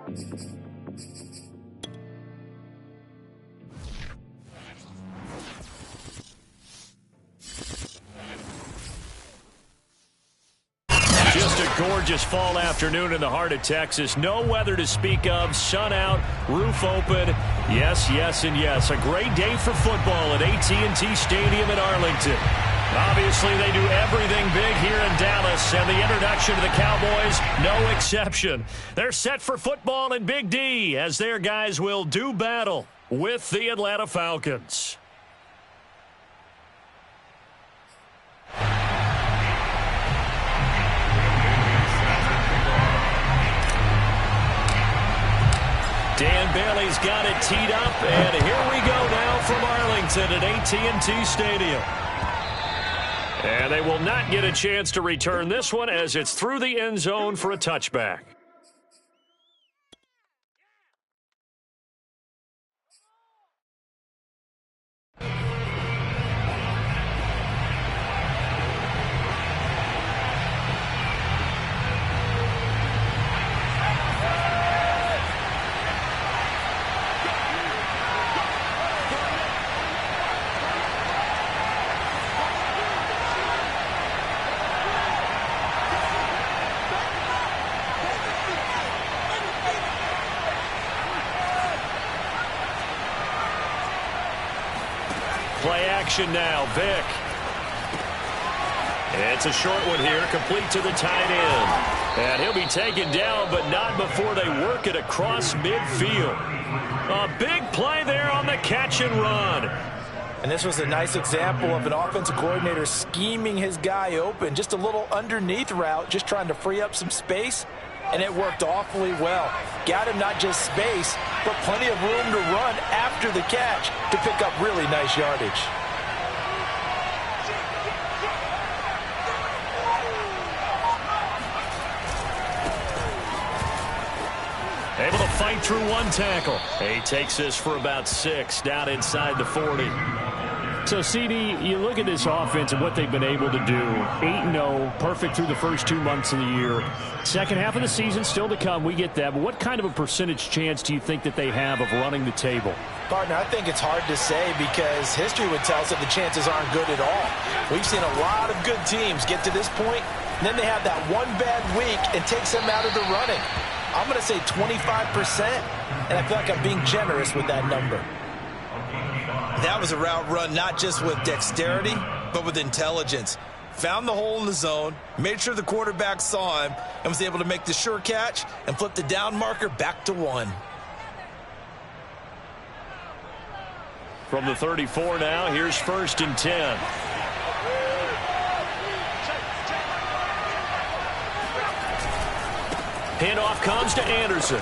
Just a gorgeous fall afternoon in the heart of Texas. No weather to speak of. Sun out, roof open. Yes, yes, and yes. A great day for football at AT&T Stadium in Arlington. Obviously, they do everything big here in Dallas, and the introduction to the Cowboys, no exception. They're set for football in Big D as their guys will do battle with the Atlanta Falcons. Dan Bailey's got it teed up, and here we go now from Arlington at AT&T Stadium. And they will not get a chance to return this one as it's through the end zone for a touchback. Play action now, Vick. It's a short one here, complete to the tight end. And he'll be taken down, but not before they work it across midfield. A big play there on the catch and run. And this was a nice example of an offensive coordinator scheming his guy open. Just a little underneath route, just trying to free up some space. And it worked awfully well. Got him not just space, but plenty of room to run after the catch to pick up really nice yardage. Able to fight through one tackle. He takes this for about 6 down inside the 40. So, CD, you look at this offense and what they've been able to do. 8-0, perfect through the first 2 months of the year. Second half of the season still to come. We get that. But what kind of a percentage chance do you think that they have of running the table? Partner, I think it's hard to say because history would tell us that the chances aren't good at all. We've seen a lot of good teams get to this point, and then they have that one bad week and takes them out of the running. I'm going to say 25%, and I feel like I'm being generous with that number. That was a route run not just with dexterity, but with intelligence. Found the hole in the zone, made sure the quarterback saw him, and was able to make the sure catch and flip the down marker back to 1. From the 34 now, here's 1st and 10. Handoff comes to Anderson.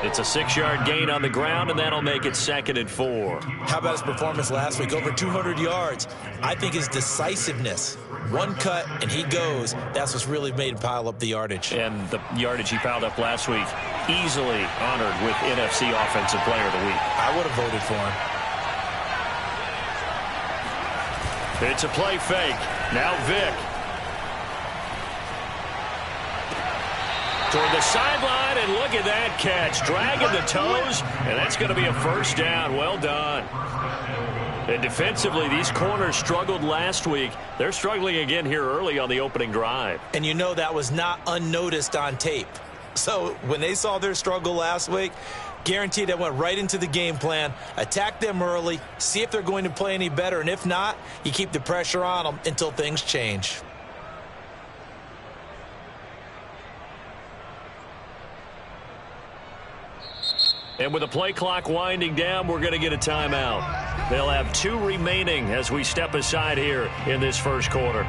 It's a 6-yard gain on the ground, and that'll make it 2nd and 4. How about his performance last week? Over 200 yards. I think his decisiveness, one cut, and he goes. That's what's really made him pile up the yardage. And the yardage he piled up last week, easily honored with NFC Offensive Player of the Week. I would have voted for him. It's a play fake. Now Vick. Toward the sideline, and look at that catch. Dragging the toes, and that's going to be a 1st down. Well done. And defensively, these corners struggled last week. They're struggling again here early on the opening drive. And you know that was not unnoticed on tape. So when they saw their struggle last week, guaranteed that went right into the game plan. Attack them early, see if they're going to play any better, and if not, you keep the pressure on them until things change. And with the play clock winding down, we're going to get a timeout. They'll have 2 remaining as we step aside here in this first quarter.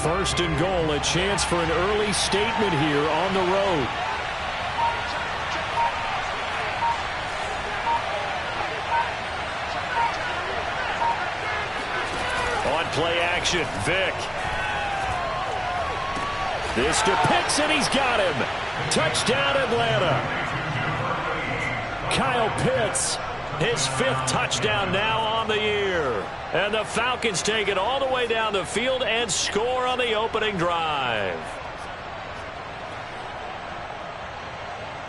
First and goal, a chance for an early statement here on the road. On play action, Vick. This to Pitts, and he's got him. Touchdown, Atlanta. Kyle Pitts, his 5th touchdown now on the year. And the Falcons take it all the way down the field and score on the opening drive.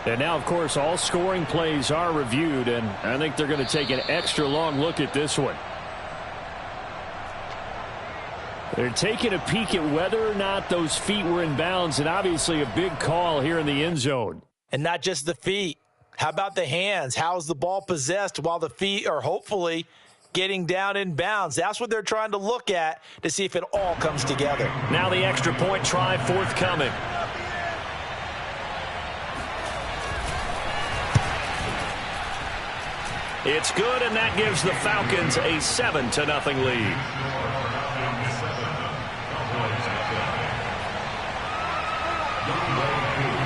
And now, of course, all scoring plays are reviewed, and I think they're going to take an extra long look at this one. They're taking a peek at whether or not those feet were in bounds, and obviously a big call here in the end zone. And not just the feet. How about the hands? How's the ball possessed while the feet are hopefully getting down in bounds? That's what they're trying to look at to see if it all comes together. Now the extra point try forthcoming. It's good, and that gives the Falcons a 7-0 lead.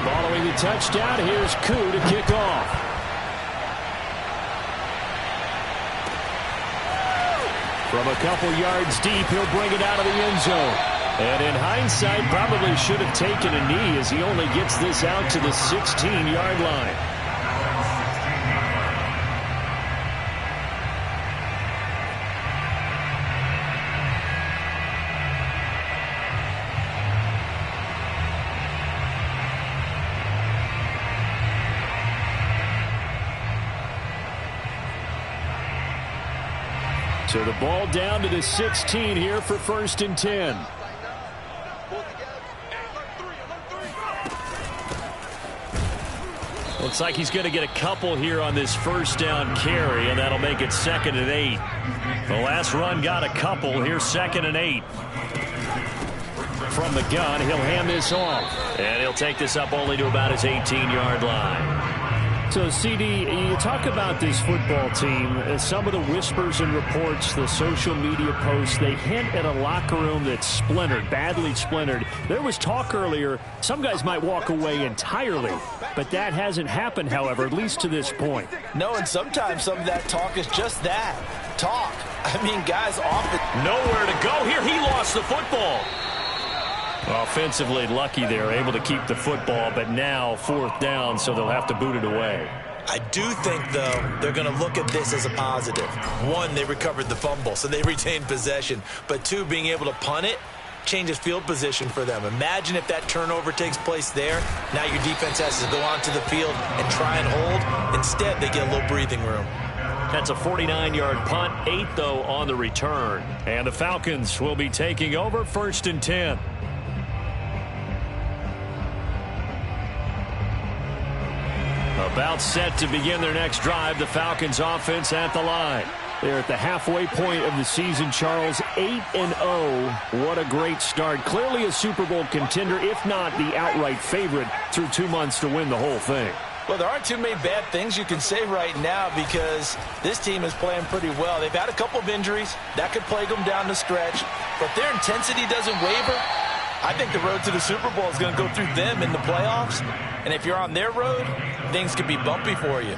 Following the touchdown, here's Koo to kick off. From a couple yards deep, he'll bring it out of the end zone. And in hindsight, probably should have taken a knee as he only gets this out to the 16-yard line. So the ball down to the 16 here for 1st and 10. Looks like he's going to get a couple here on this first down carry, and that'll make it 2nd and 8. The last run got a couple. Here's 2nd and 8. From the gun, he'll hand this off. And he'll take this up only to about his 18-yard line. So, CD, you talk about this football team, some of the whispers and reports, the social media posts, they hint at a locker room that's splintered, badly splintered. There was talk earlier, some guys might walk away entirely, but that hasn't happened, however, at least to this point. No, and sometimes some of that talk is just that, talk. I mean, guys often... Nowhere to go here. He lost the football. Offensively lucky they're able to keep the football, but now 4th down, so they'll have to boot it away. I do think, though, they're going to look at this as a positive. 1, they recovered the fumble, so they retained possession. But 2, being able to punt it changes field position for them. Imagine if that turnover takes place there. Now your defense has to go onto the field and try and hold. Instead, they get a little breathing room. That's a 49-yard punt, 8, though, on the return. And the Falcons will be taking over 1st and 10. About set to begin their next drive, the Falcons offense at the line. They're at the halfway point of the season, Charles, 8-0. What a great start. Clearly a Super Bowl contender, if not the outright favorite, through 2 months to win the whole thing. Well, there aren't too many bad things you can say right now because this team is playing pretty well. They've had a couple of injuries. That could plague them down the stretch. But their intensity doesn't waver. I think the road to the Super Bowl is going to go through them in the playoffs. And if you're on their road, things could be bumpy for you.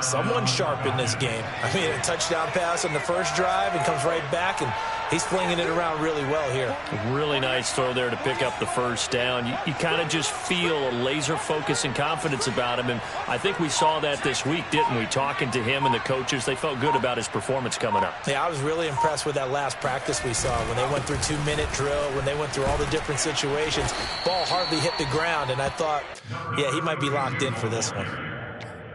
Someone sharp in this game. I mean, a touchdown pass on the first drive and comes right back, and he's flinging it around really well here. Really nice throw there to pick up the first down. You kind of just feel a laser focus and confidence about him, and I think we saw that this week, didn't we? Talking to him and the coaches, they felt good about his performance coming up. Yeah, I was really impressed with that last practice we saw when they went through 2-minute drill, when they went through all the different situations. Ball hardly hit the ground, and I thought, yeah, he might be locked in for this one.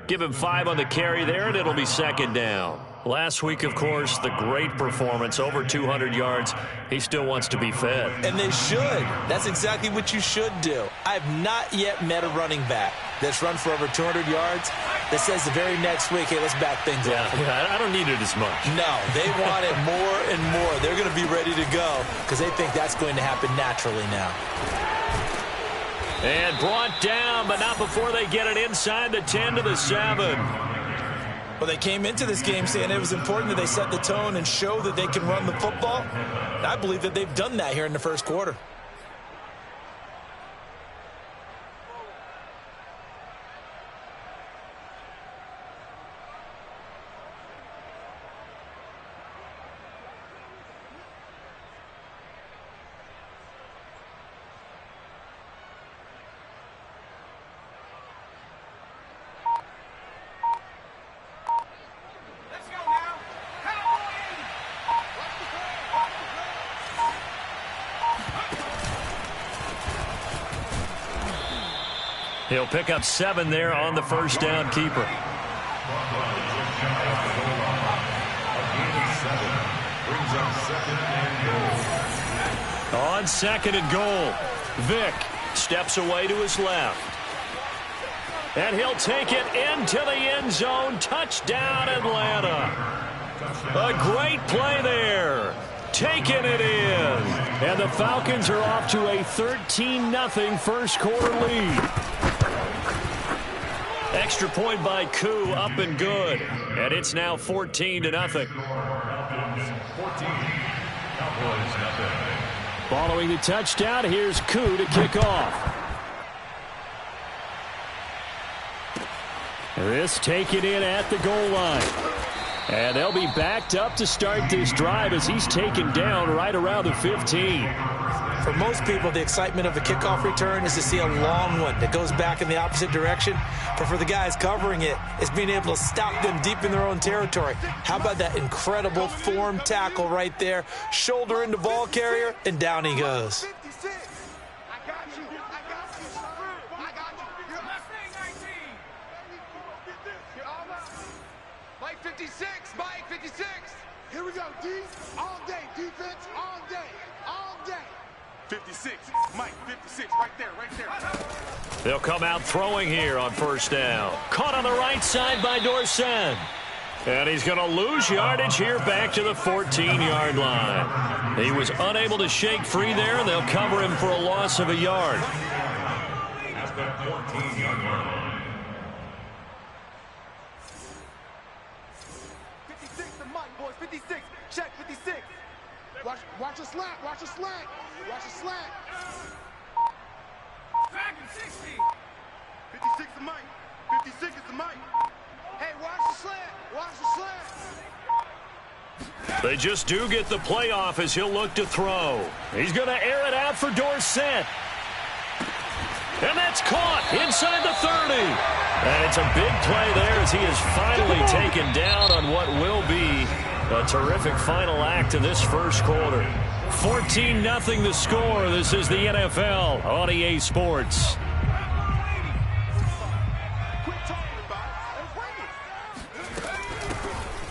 Give him 5 on the carry there, and it'll be 2nd down. Last week, of course, the great performance, over 200 yards. He still wants to be fed. And they should. That's exactly what you should do. I have not yet met a running back that's run for over 200 yards that says the very next week, hey, let's back things up. Yeah, I don't need it as much. No, they want it more and more. They're going to be ready to go because they think that's going to happen naturally now. And brought down, but not before they get it inside the 10 to the 7. Well, they came into this game saying it was important that they set the tone and show that they can run the football. And I believe that they've done that here in the first quarter. He'll pick up 7 there on the first down keeper. On second and goal, Vick steps away to his left. And he'll take it into the end zone. Touchdown, Atlanta. A great play there. Taking it in. And the Falcons are off to a 13-0 first quarter lead. Extra point by Koo, up and good. And it's now 14-0. Following the touchdown, here's Koo to kick off. This taken in at the goal line. And they'll be backed up to start this drive as he's taken down right around the 15. For most people, the excitement of a kickoff return is to see a long one that goes back in the opposite direction. But for the guys covering it, it's being able to stop them deep in their own territory. How about that incredible form tackle right there? Shoulder into ball carrier, and down he goes. Mike 56, Mike 56. Here we go, D. All day, defense, all day, all day. 56, Mike 56, right there, right there. They'll come out throwing here on first down. Caught on the right side by Dorsett. And he's going to lose yardage here back to the 14-yard line. He was unable to shake free there, and they'll cover him for a loss of a yard. At the 14-yard line. 56 to Mike, boys, 56. Check 56. Watch a slant, watch a slant. Watch a slant. Dragon 60. 56 to Mike. 56 is to Mike. Hey, watch the slant. Watch the slant. They just do get the playoff as he'll look to throw. He's going to air it out for Dorsett. And that's caught inside the 30. And it's a big play there as he is finally taken down on what will be a terrific final act of this first quarter. 14-0 the score. This is the NFL on EA Sports.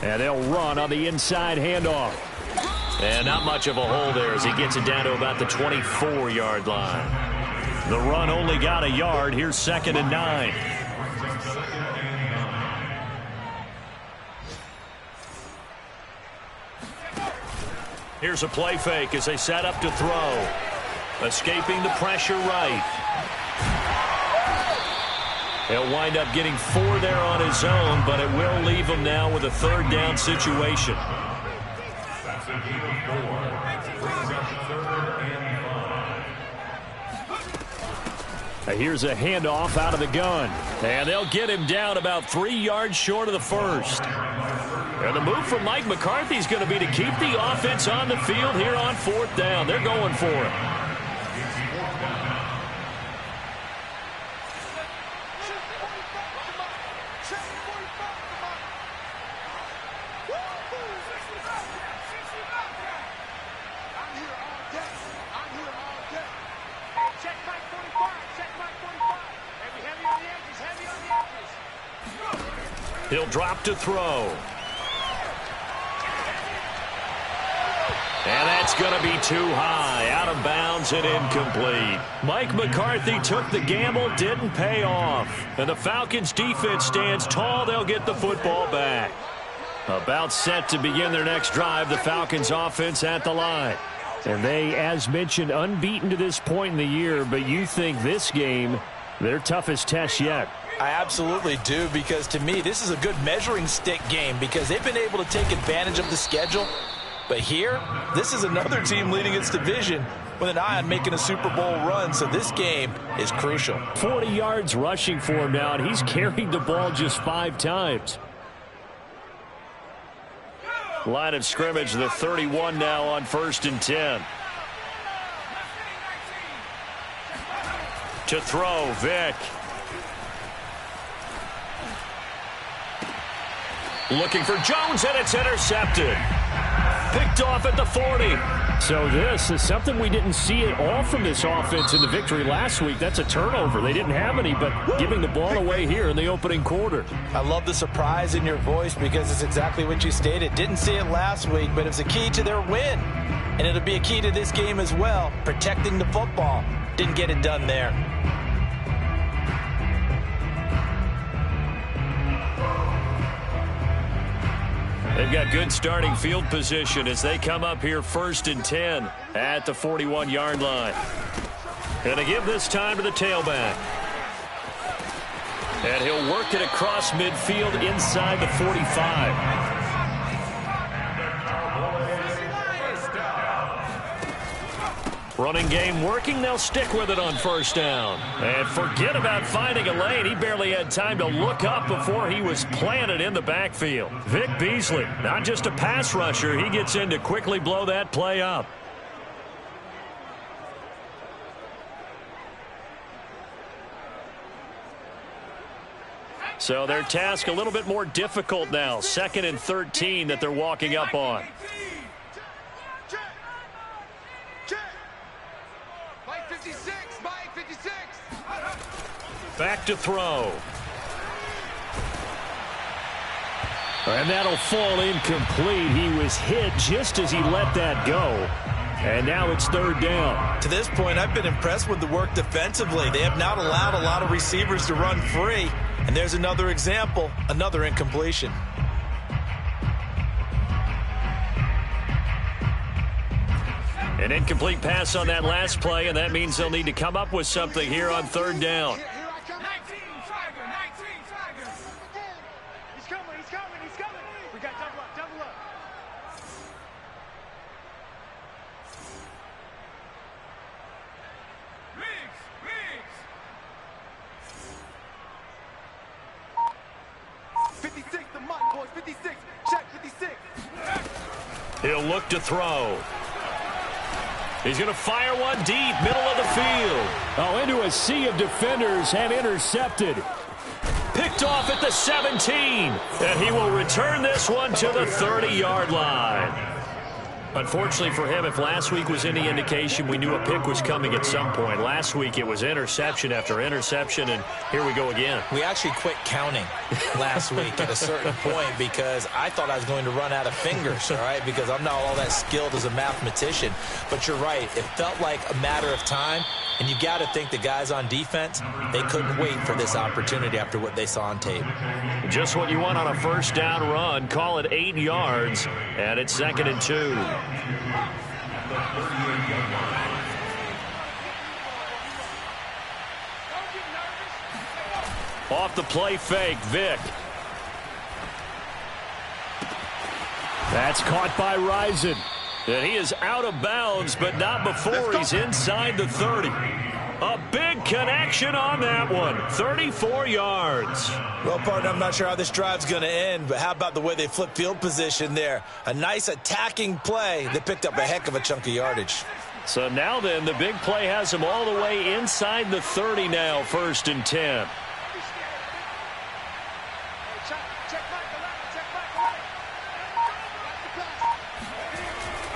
And they'll run on the inside handoff. And not much of a hole there as he gets it down to about the 24-yard line. The run only got a yard. Here's 2nd and 9. Here's a play fake as they set up to throw. Escaping the pressure right. He'll wind up getting 4 there on his own, but it will leave him now with a 3rd down situation. Here's a handoff out of the gun. And they'll get him down about 3 yards short of the first. And the move from Mike McCarthy is going to be to keep the offense on the field here on 4th down. They're going for it. He'll drop to throw. And that's going to be too high. Out of bounds and incomplete. Mike McCarthy took the gamble, didn't pay off. And the Falcons defense stands tall. They'll get the football back. About set to begin their next drive. The Falcons offense at the line. And they, as mentioned, unbeaten to this point in the year. But you think this game, their toughest test yet. I absolutely do, because to me, this is a good measuring stick game because they've been able to take advantage of the schedule. But here, this is another team leading its division with an eye on making a Super Bowl run, so this game is crucial. 40 yards rushing for him now, and he's carried the ball just 5 times. Line of scrimmage, the 31 now on 1st and 10. To throw, Vick. Looking for Jones, and it's intercepted. Picked off at the 40. So this is something we didn't see at all from this offense in the victory last week. That's a turnover. They didn't have any, but giving the ball away here in the opening quarter. I love the surprise in your voice because it's exactly what you stated. Didn't see it last week, but it's a key to their win. And it'll be a key to this game as well, protecting the football. Didn't get it done there. They've got good starting field position as they come up here 1st and 10 at the 41-yard line. Going to give this time to the tailback. And he'll work it across midfield inside the 45. Running game working. They'll stick with it on 1st down. And forget about finding a lane. He barely had time to look up before he was planted in the backfield. Vic Beasley, not just a pass rusher. He gets in to quickly blow that play up. So their task a little bit more difficult now. 2nd and 13 that they're walking up on. Back to throw. And that'll fall incomplete. He was hit just as he let that go. And now it's 3rd down. To this point, I've been impressed with the work defensively. They have not allowed a lot of receivers to run free. And there's another example, another incompletion. An incomplete pass on that last play, and that means they'll need to come up with something here on 3rd down. He'll look to throw. He's going to fire one deep, middle of the field. Oh, into a sea of defenders and intercepted. Picked off at the 17. And he will return this one to the 30-yard line. Unfortunately for him, if last week was any indication, we knew a pick was coming at some point. Last week it was interception after interception, and here we go again. We actually quit counting last week at a certain point because I thought I was going to run out of fingers, all right, because I'm not all that skilled as a mathematician. But you're right. It felt like a matter of time, and you got to think the guys on defense, they couldn't wait for this opportunity after what they saw on tape. Just what you want on a 1st down run. Call it 8 yards, and it's 2nd and 2. Off the play fake, Vick. That's caught by Rison. And he is out of bounds, but not before he's inside the 30. A big connection on that one. 34 yards. Well, partner, I'm not sure how this drive's going to end, but how about the way they flip field position there? A nice attacking play that picked up a heck of a chunk of yardage. So now then, the big play has him all the way inside the 30 now, 1st and 10.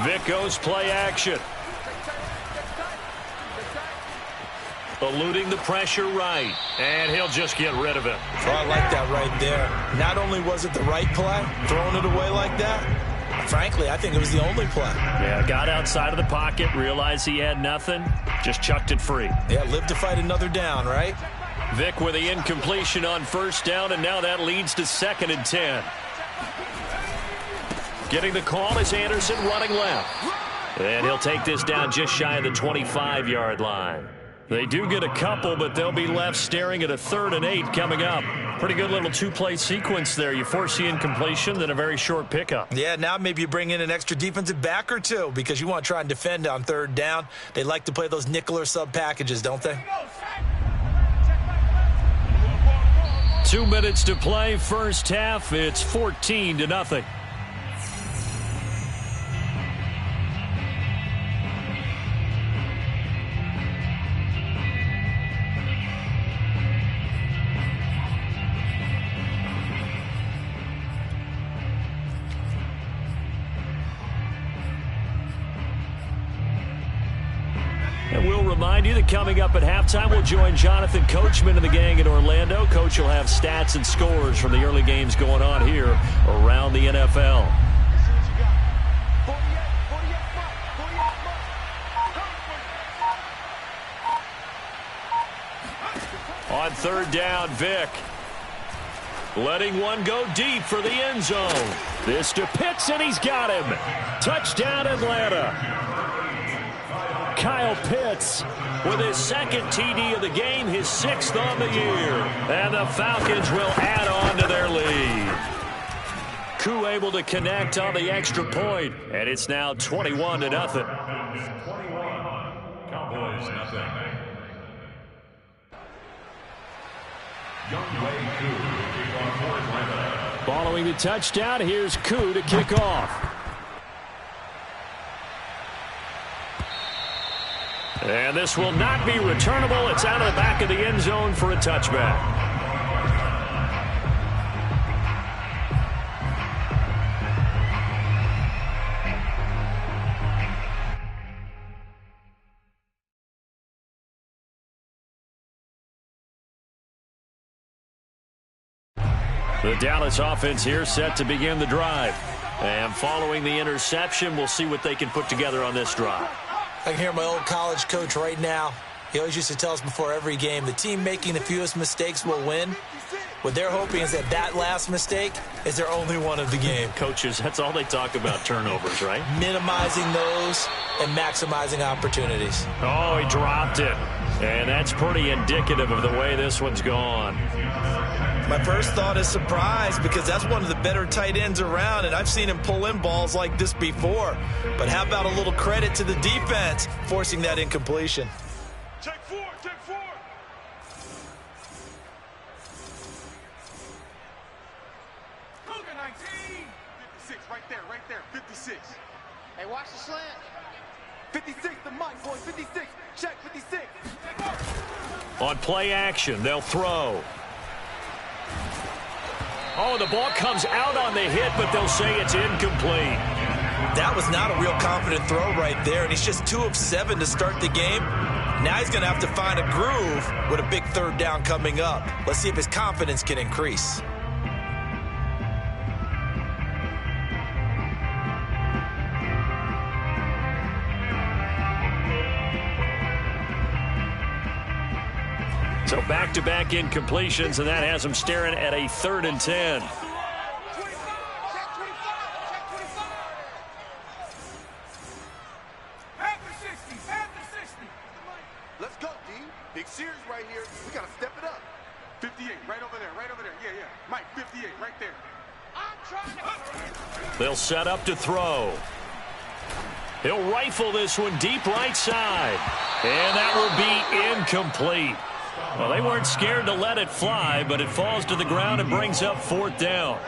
Vick goes play action. Eluding the pressure right. And he'll just get rid of it. Oh, I like that right there. Not only was it the right play, throwing it away like that, frankly, I think it was the only play. Yeah, got outside of the pocket, realized he had nothing, just chucked it free. Yeah, live to fight another down, right? Vick with the incompletion on 1st down, and now that leads to 2nd and 10. Getting the call is Anderson running left. And he'll take this down just shy of the 25-yard line. They do get a couple, but they'll be left staring at a 3rd and 8 coming up. Pretty good little two-play sequence there. You force the incompletion, then a very short pickup. Yeah, now maybe you bring in an extra defensive back or two because you want to try and defend on 3rd down. They like to play those nickel or sub packages, don't they? 2 minutes to play, first half. It's 14-0. And we'll remind you that coming up at halftime, we'll join Jonathan Coachman and the gang in Orlando. Coach will have stats and scores from the early games going on here around the NFL. On 3rd down, Vick. Letting one go deep for the end zone. This to Pitts, and he's got him. Touchdown, Atlanta. Kyle Pitts with his 2nd TD of the game, his 6th on the year. And the Falcons will add on to their lead. Koo able to connect on the extra point, and it's now 21-0. Cowboys, nothing. Following the touchdown, here's Koo to kick off. And this will not be returnable. It's out of the back of the end zone for a touchback. The Dallas offense here set to begin the drive. And following the interception, we'll see what they can put together on this drive. I can hear my old college coach right now. He always used to tell us before every game, the team making the fewest mistakes will win. What they're hoping is that last mistake is their only one of the game. Coaches, that's all they talk about, turnovers, right? Minimizing those and maximizing opportunities. Oh, he dropped it. And that's pretty indicative of the way this one's gone. My first thought is surprise because that's one of the better tight ends around, and I've seen him pull in balls like this before. But how about a little credit to the defense forcing that incompletion? Check 4, check 4. Cougar 19. 56, right there, 56. Hey, watch the slant. 56, the mic, boy, 56. Check 56. On play action, they'll throw. Oh, the ball comes out on the hit, but they'll say it's incomplete. That was not a real confident throw right there, and he's just 2 of 7 to start the game. Now he's going to have to find a groove with a big 3rd down coming up. Let's see if his confidence can increase. So back-to-back incompletions, and that has him staring at a 3rd and 10. Let's go, D. Big series right here. We got to step it up. 58, right over there, right over there. Yeah, yeah. Mike, 58, right there. They'll set up to throw. He'll rifle this one deep right side. And that will be incomplete. Well, they weren't scared to let it fly, but it falls to the ground and brings up 4th down.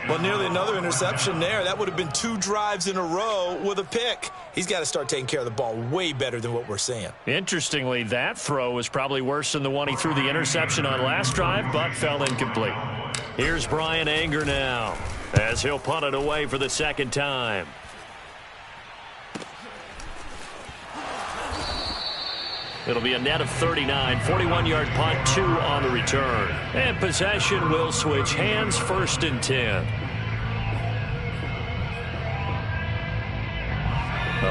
Well, nearly another interception there. That would have been 2 drives in a row with a pick. He's got to start taking care of the ball way better than what we're seeing. Interestingly, that throw was probably worse than the one he threw the interception on last drive, but fell incomplete. Here's Brian Anger now, as he'll punt it away for the 2nd time. It'll be a net of 39, 41-yard punt, 2 on the return. And possession will switch hands, 1st and 10.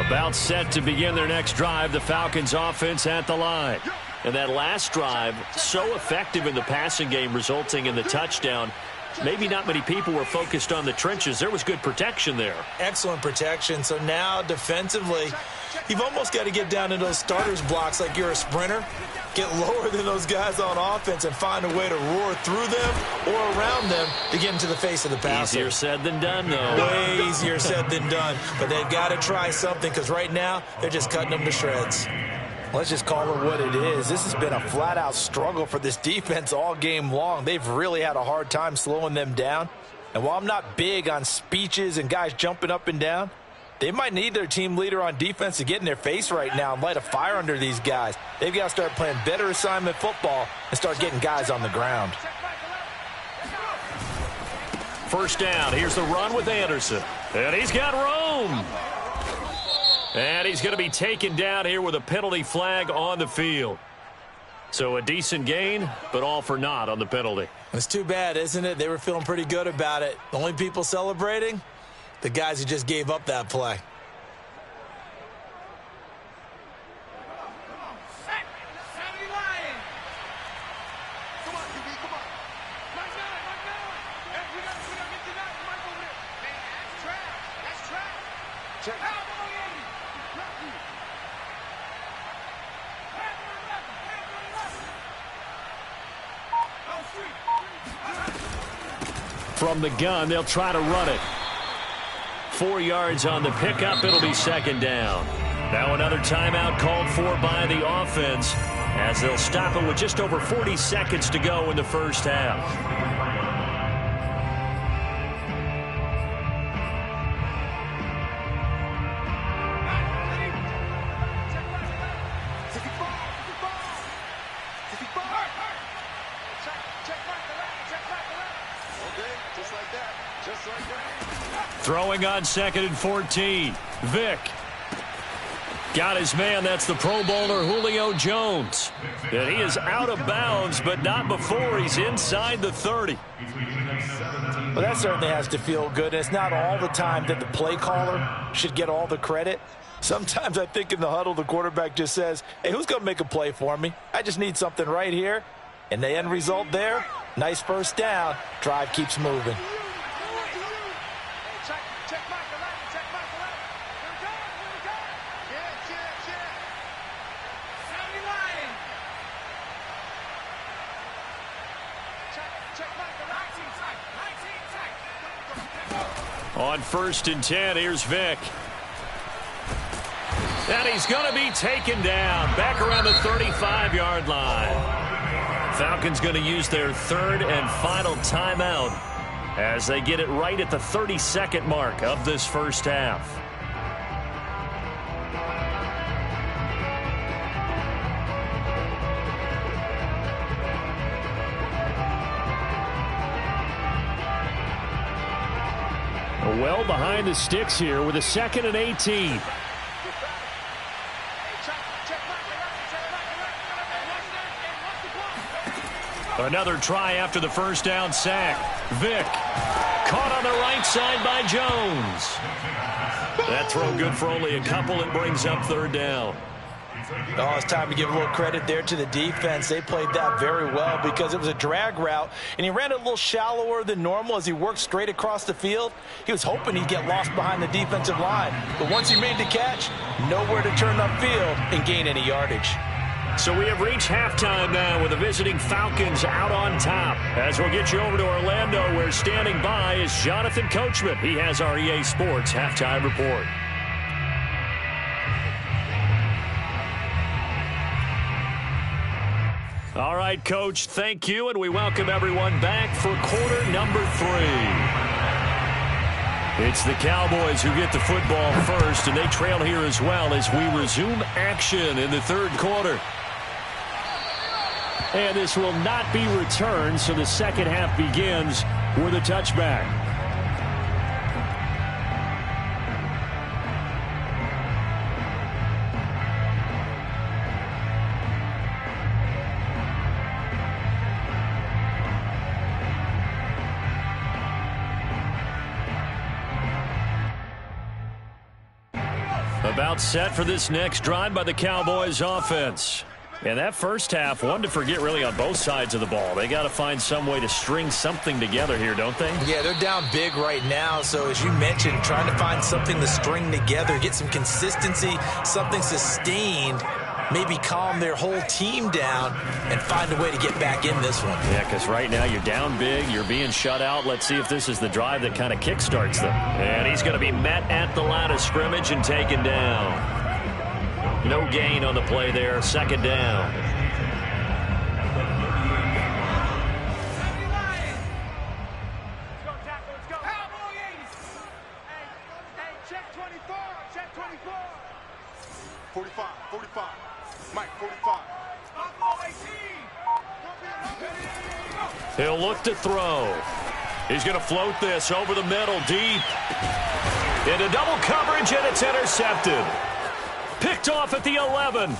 About set to begin their next drive, the Falcons offense at the line. And that last drive, so effective in the passing game, resulting in the touchdown. Maybe not many people were focused on the trenches. There was good protection there. Excellent protection. So now defensively, you've almost got to get down to those starters blocks like you're a sprinter. get lower than those guys on offense and find a way to roar through them or around them to get into the face of the passer. Easier said than done, though. Way easier said than done. But they've got to try something because right now they're just cutting them to shreds. Let's just call it what it is. This has been a flat-out struggle for this defense all game long. They've really had a hard time slowing them down. And while I'm not big on speeches and guys jumping up and down, they might need their team leader on defense to get in their face right now and light a fire under these guys. They've got to start playing better assignment football and start getting guys on the ground. First down. Here's the run with Anderson. And he's got room. And he's going to be taken down here with a penalty flag on the field. So a decent gain, but all for naught on the penalty. It's too bad, isn't it? They were feeling pretty good about it. The only people celebrating, the guys who just gave up that play. From the gun, they'll try to run it. 4 yards on the pickup. It'll be second down. Now another timeout called for by the offense as they'll stop it with just over 40 seconds to go in the first half. Throwing on 2nd and 14. Vick. Got his man. That's the Pro Bowler Julio Jones. And he is out of bounds, but not before he's inside the 30. Well, that certainly has to feel good. It's not all the time that the play caller should get all the credit. Sometimes I think in the huddle, the quarterback just says, hey, who's going to make a play for me? I just need something right here. And the end result there, nice first down. Drive keeps moving. On 1st and 10, here's Vick. And he's going to be taken down back around the 35-yard line. Falcons going to use their 3rd and final timeout as they get it right at the 32nd mark of this first half. Well behind the sticks here with a 2nd and 18. Another try after the first down sack. Vick caught on the right side by Jones. That throw good for only a couple. It brings up 3rd down. Oh, it's time to give a little credit there to the defense. They played that very well because it was a drag route, and he ran it a little shallower than normal as he worked straight across the field. He was hoping he'd get lost behind the defensive line, but once he made the catch, nowhere to turn upfield and gain any yardage. So we have reached halftime now with the visiting Falcons out on top. As we'll get you over to Orlando, where standing by is Jonathan Coachman. He has our EA Sports halftime report. All right, Coach, thank you, and we welcome everyone back for quarter number 3. It's the Cowboys who get the football first, and they trail here as well as we resume action in the 3rd quarter. And this will not be returned, so the second half begins with a touchback. About set for this next drive by the Cowboys offense. And that first half, one to forget really on both sides of the ball. They got to find some way to string something together here, don't they? Yeah, they're down big right now. So as you mentioned, trying to find something to string together, get some consistency, something sustained maybe calm their whole team down and find a way to get back in this one. Yeah, because right now you're down big, you're being shut out. Let's see if this is the drive that kind of kickstarts them. And he's going to be met at the line of scrimmage and taken down. No gain on the play there, second down. Let's go. Hey, check 24. Check 24. 45. Mike, 45. He'll look to throw. He's going to float this over the middle, deep. Into double coverage, and it's intercepted. Picked off at the 11.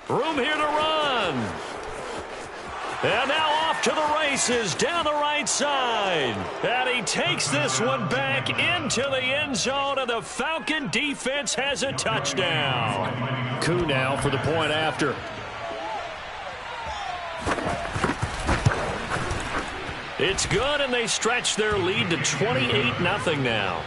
Room here to run. And now off to the races down the right side. And he takes this one back into the end zone, and the Falcon defense has a touchdown. Koo now for the point after. It's good, and they stretch their lead to 28-0 now.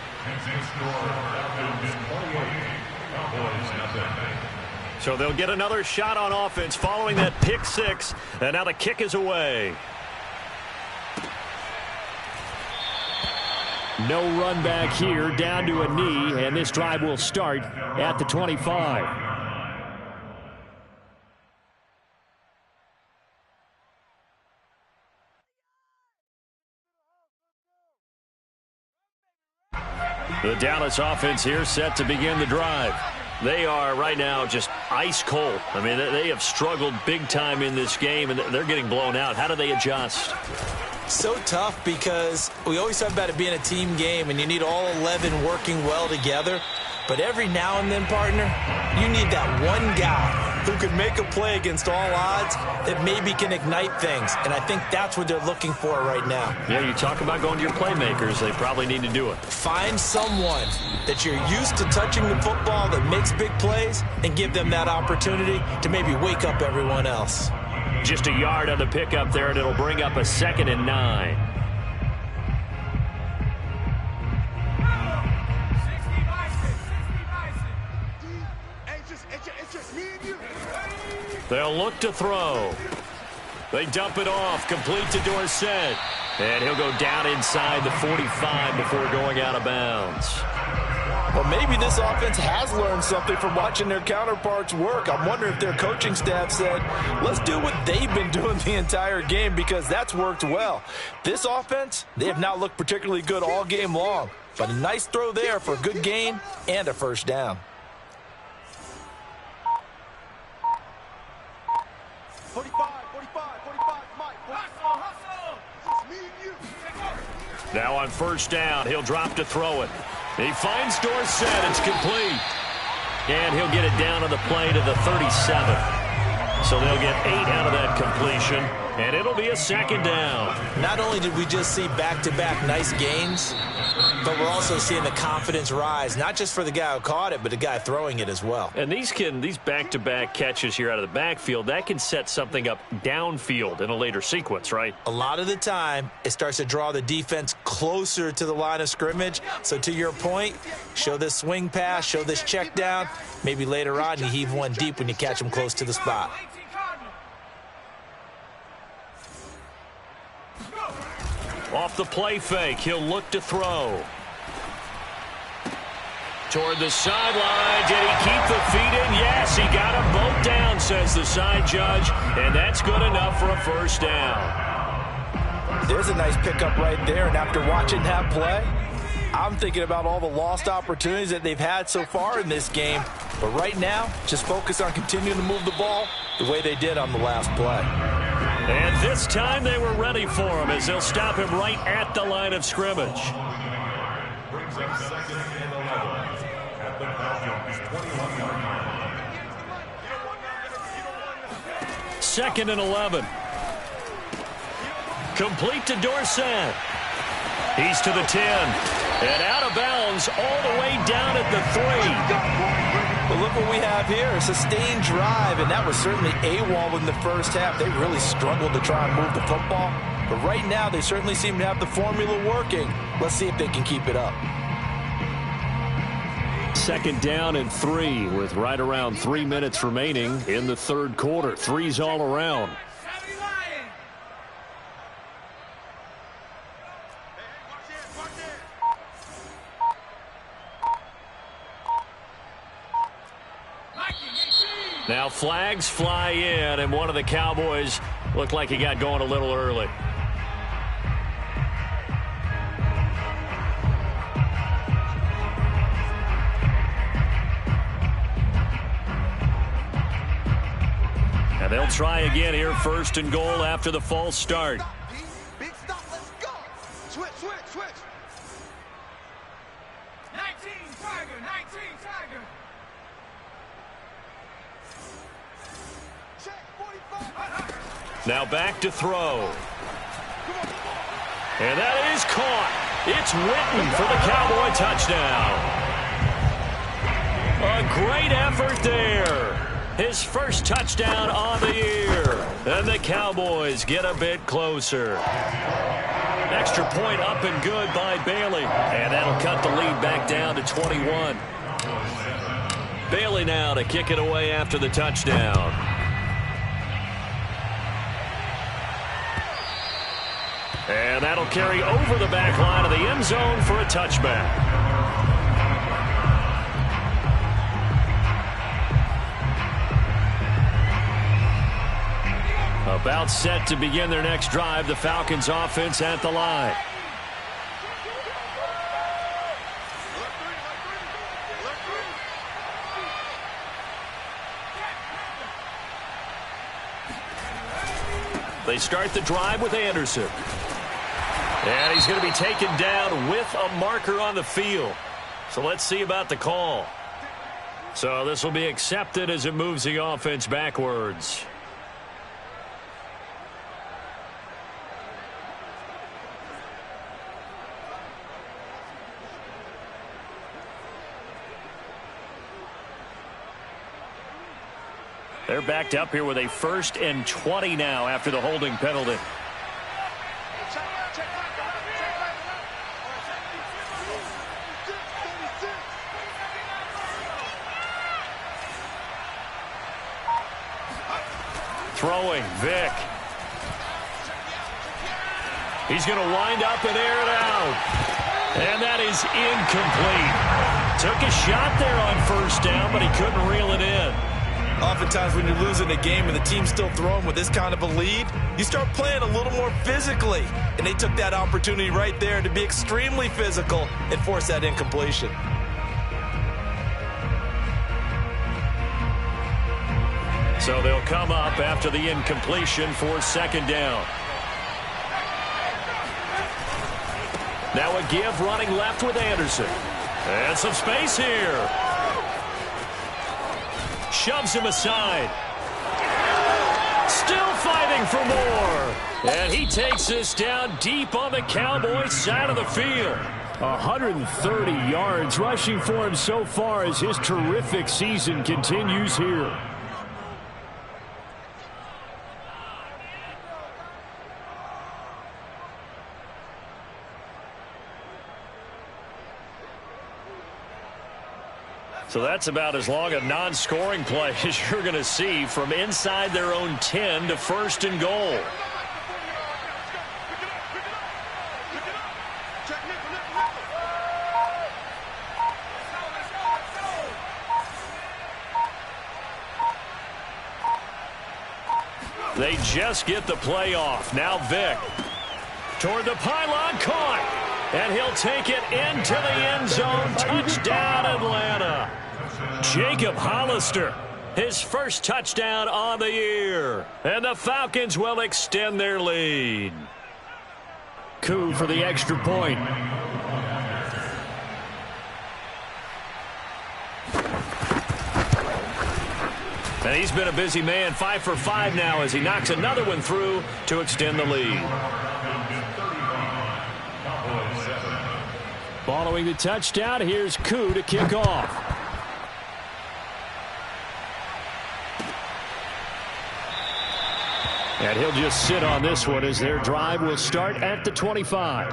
So they'll get another shot on offense following that pick six, and now the kick is away. No run back here, down to a knee, and this drive will start at the 25. The Dallas offense here set to begin the drive. They are right now just ice cold. I mean, they have struggled big time in this game, and they're getting blown out. How do they adjust? So tough because we always talk about it being a team game, and you need all 11 working well together. But every now and then, partner, you need that one guy who could make a play against all odds that maybe can ignite things. And I think that's what they're looking for right now. Yeah, you talk about going to your playmakers. They probably need to do it. Find someone that you're used to touching the football that makes big plays and give them that opportunity to maybe wake up everyone else. Just a yard on the pickup there, and it'll bring up a 2nd and 9. They'll look to throw. They dump it off, complete to Dorsett. And he'll go down inside the 45 before going out of bounds. Well, maybe this offense has learned something from watching their counterparts work. I'm wondering if their coaching staff said, let's do what they've been doing the entire game, because that's worked well. This offense, they have not looked particularly good all game long. But a nice throw there for a good gain and a first down. 45, Mike. Now on first down, he'll drop to throw it. He finds Dorsett. It's complete. And he'll get it down on the play to the 37. So they'll get 8 out of that completion, and it'll be a 2nd down. Not only did we just see back-to-back nice gains, but we're also seeing the confidence rise, not just for the guy who caught it, but the guy throwing it as well. And these back-to-back catches here out of the backfield, that can set something up downfield in a later sequence, right? A lot of the time, it starts to draw the defense closer to the line of scrimmage. So to your point, show this swing pass, show this check down. Maybe later on you heave one deep when you catch them close to the spot. Off the play fake, he'll look to throw. Toward the sideline, did he keep the feet in? Yes, he got them both down, says the side judge, and that's good enough for a first down. There's a nice pickup right there, and after watching that play, I'm thinking about all the lost opportunities that they've had so far in this game. But right now, just focus on continuing to move the ball the way they did on the last play. And this time they were ready for him as they'll stop him right at the line of scrimmage. Brings up 2nd and 11 at the Falcons 21-yard line. 2nd and 11. Complete to Dorsett. He's to the 10. And out of bounds all the way down at the 3. But look what we have here, a sustained drive, and that was certainly AWOL in the first half. They really struggled to try and move the football. But right now, they certainly seem to have the formula working. Let's see if they can keep it up. Second down and 3 with right around 3 minutes remaining in the third quarter. Threes all around. Now flags fly in, and one of the Cowboys looked like he got going a little early. And they'll try again here, first and goal after the false start. Big stop, let's go. Switch, switch, switch. 19 Tiger, 19 Tiger. Check 45. Now back to throw. And that is caught. It's Witten for the Cowboy touchdown. A great effort there. His first touchdown on the year. And the Cowboys get a bit closer. Extra point up and good by Bailey. And that'll cut the lead back down to 21. Bailey now to kick it away after the touchdown. And that'll carry over the back line of the end zone for a touchback. About set to begin their next drive, the Falcons offense at the line. They start the drive with Anderson. And he's going to be taken down with a marker on the field. So let's see about the call. So this will be accepted as it moves the offense backwards. They're backed up here with a 1st and 20 now after the holding penalty. Throwing, Vick. He's going to wind up and air it out. And that is incomplete. Took a shot there on 1st down, but he couldn't reel it in. Oftentimes when you're losing a game and the team's still throwing with this kind of a lead, you start playing a little more physically. And they took that opportunity right there to be extremely physical and force that incompletion. So they'll come up after the incompletion for 2nd down. Now a give running left with Anderson. And some space here. Shoves him aside. Still fighting for more. And he takes this down deep on the Cowboys side of the field. 130 yards rushing for him so far as his terrific season continues here. So that's about as long a non-scoring play as you're going to see from inside their own 10 to 1st and goal. They just get the play off. Now Vick toward the pylon, caught. And he'll take it into the end zone. Touchdown, Atlanta. Jacob Hollister, his first touchdown on the year. And the Falcons will extend their lead. Coup for the extra point. And he's been a busy man, 5 for 5 now as he knocks another one through to extend the lead. Following the touchdown, here's Koo to kick off. And he'll just sit on this one as their drive will start at the 25.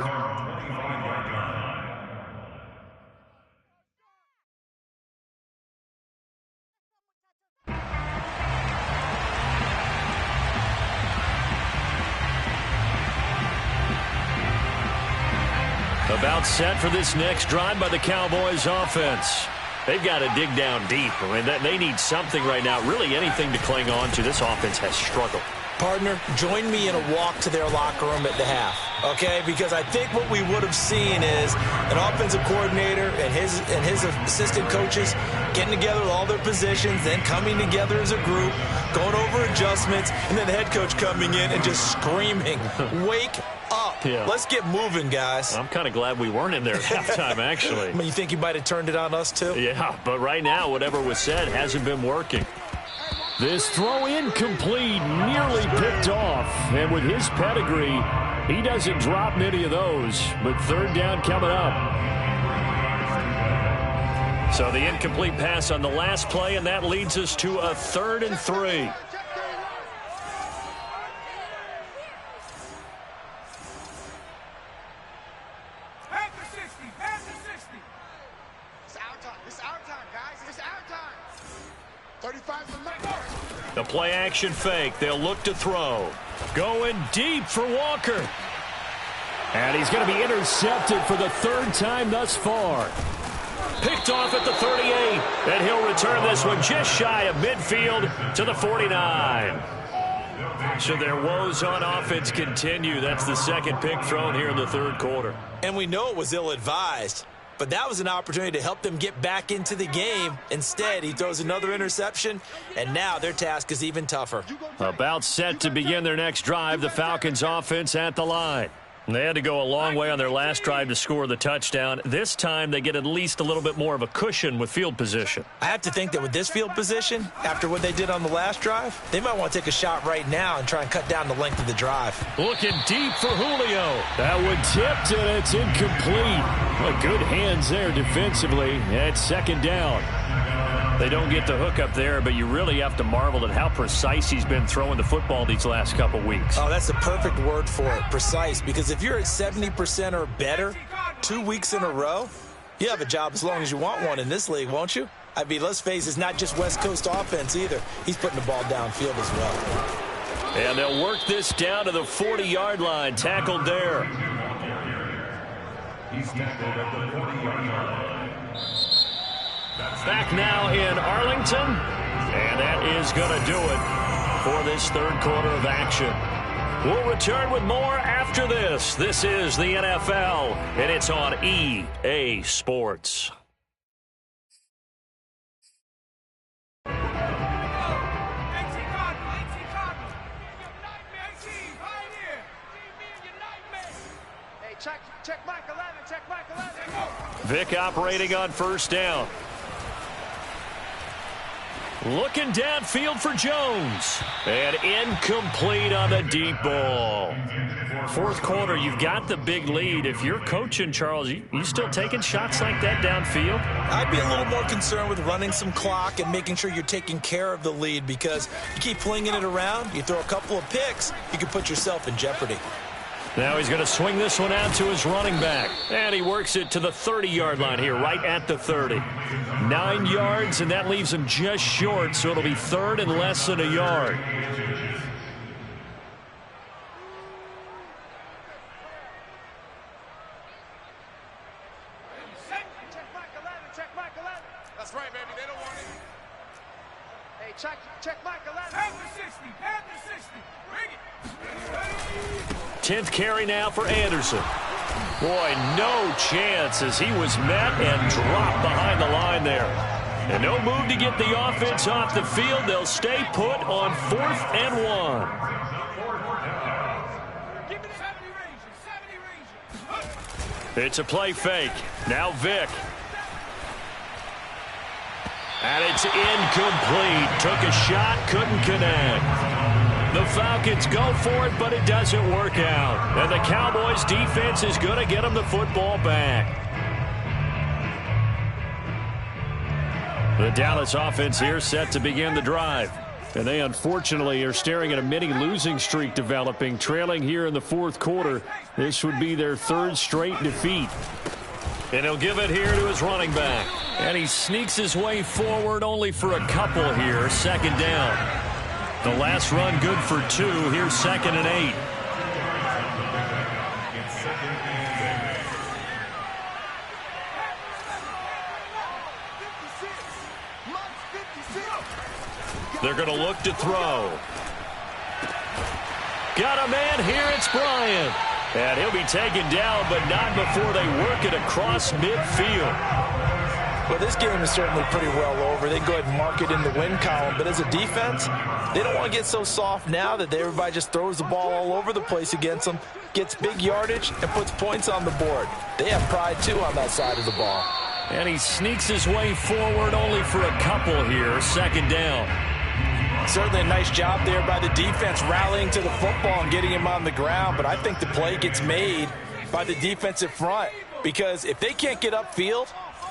About set for this next drive by the Cowboys offense. They've got to dig down deep. I mean, they need something right now, really anything to cling on to. This offense has struggled. Partner, join me in a walk to their locker room at the half, okay? Because I think what we would have seen is an offensive coordinator and his assistant coaches getting together with all their positions, then coming together as a group, going over adjustments, and then the head coach coming in and just screaming, wake up. Yeah. Let's get moving, guys. I'm kind of glad we weren't in there at halftime, actually. I mean, you think you might have turned it on us, too? Yeah, but right now, whatever was said hasn't been working. This throw incomplete, nearly picked off. And with his pedigree, he doesn't drop many of those. But third down coming up. So the incomplete pass on the last play, and that leads us to a 3rd and 3. The play action fake. They'll look to throw. Going deep for Walker. And he's going to be intercepted for the 3rd time thus far. Picked off at the 38. And he'll return this one just shy of midfield to the 49. So their woes on offense continue. That's the second pick thrown here in the 3rd quarter. And we know it was ill-advised. But that was an opportunity to help them get back into the game. Instead, he throws another interception, and now their task is even tougher. About set to begin their next drive, the Falcons offense at the line. They had to go a long way on their last drive to score the touchdown. This time, they get at least a little bit more of a cushion with field position. I have to think that with this field position, after what they did on the last drive, they might want to take a shot right now and try and cut down the length of the drive. Looking deep for Julio. That one tipped, and it's incomplete. Well, good hands there defensively at 2nd down. They don't get the hook up there, but you really have to marvel at how precise he's been throwing the football these last couple weeks. Oh, that's the perfect word for it, precise. Because if you're at 70% or better 2 weeks in a row, you have a job as long as you want one in this league, won't you? I mean, let's face it, it's not just West Coast offense either. He's putting the ball downfield as well. And they'll work this down to the 40-yard line, tackled there. He's tackled at the 40-yard line. Back now in Arlington, and that is going to do it for this 3rd quarter of action. We'll return with more after this. This is the NFL, and it's on EA Sports. Check Mike 11, check Mike 11. Vic operating on 1st down. Looking downfield for Jones. And incomplete on the deep ball. 4th quarter, you've got the big lead. If you're coaching, Charles, you still taking shots like that downfield? I'd be a little more concerned with running some clock and making sure you're taking care of the lead, because you keep flinging it around, you throw a couple of picks, you can put yourself in jeopardy. Now he's going to swing this one out to his running back. And he works it to the 30-yard line here, right at the 30. 9 yards, and that leaves him just short, so it'll be 3rd and less than a yard. Check Mike 11. That's right, baby. They don't want it. Hey, check Mike 11. Pass the 60. Pass the 60. Bring it. 10th carry now for Anderson. Boy, no chance as he was met and dropped behind the line there. And no move to get the offense off the field. They'll stay put on 4th and 1. It's a play fake. Now Vic. And it's incomplete. Took a shot, couldn't connect. The Falcons go for it, but it doesn't work out. And the Cowboys defense is going to get them the football back. The Dallas offense here set to begin the drive. And they unfortunately are staring at a mini losing streak developing, trailing here in the 4th quarter. This would be their 3rd straight defeat. And he'll give it here to his running back. And he sneaks his way forward only for a couple here. 2nd down. The last run good for 2. Here's 2nd and 8. They're going to look to throw. Got a man here. It's Bryant. And he'll be taken down, but not before they work it across midfield. Well, this game is certainly pretty well over. They go ahead and mark it in the win column. But as a defense, they don't want to get so soft now that everybody just throws the ball all over the place against them, gets big yardage, and puts points on the board. They have pride, too, on that side of the ball. And he sneaks his way forward only for a couple here. Second down. Certainly a nice job there by the defense rallying to the football and getting him on the ground. But I think the play gets made by the defensive front because if they can't get upfield,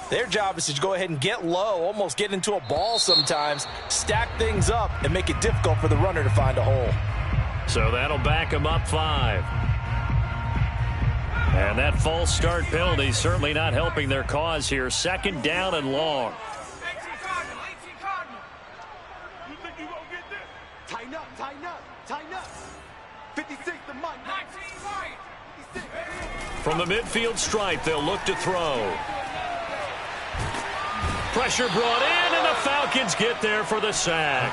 their job is to go ahead and get low, almost get into a ball sometimes, stack things up, and make it difficult for the runner to find a hole. So that'll back him up 5. And that false start penalty certainly not helping their cause here. Second down and long. You think you gonna get this? Tighten up, tighten up, tighten up. 56, the mic. 19 right. 56. From the midfield stripe, they'll look to throw. Pressure brought in, and the Falcons get there for the sack.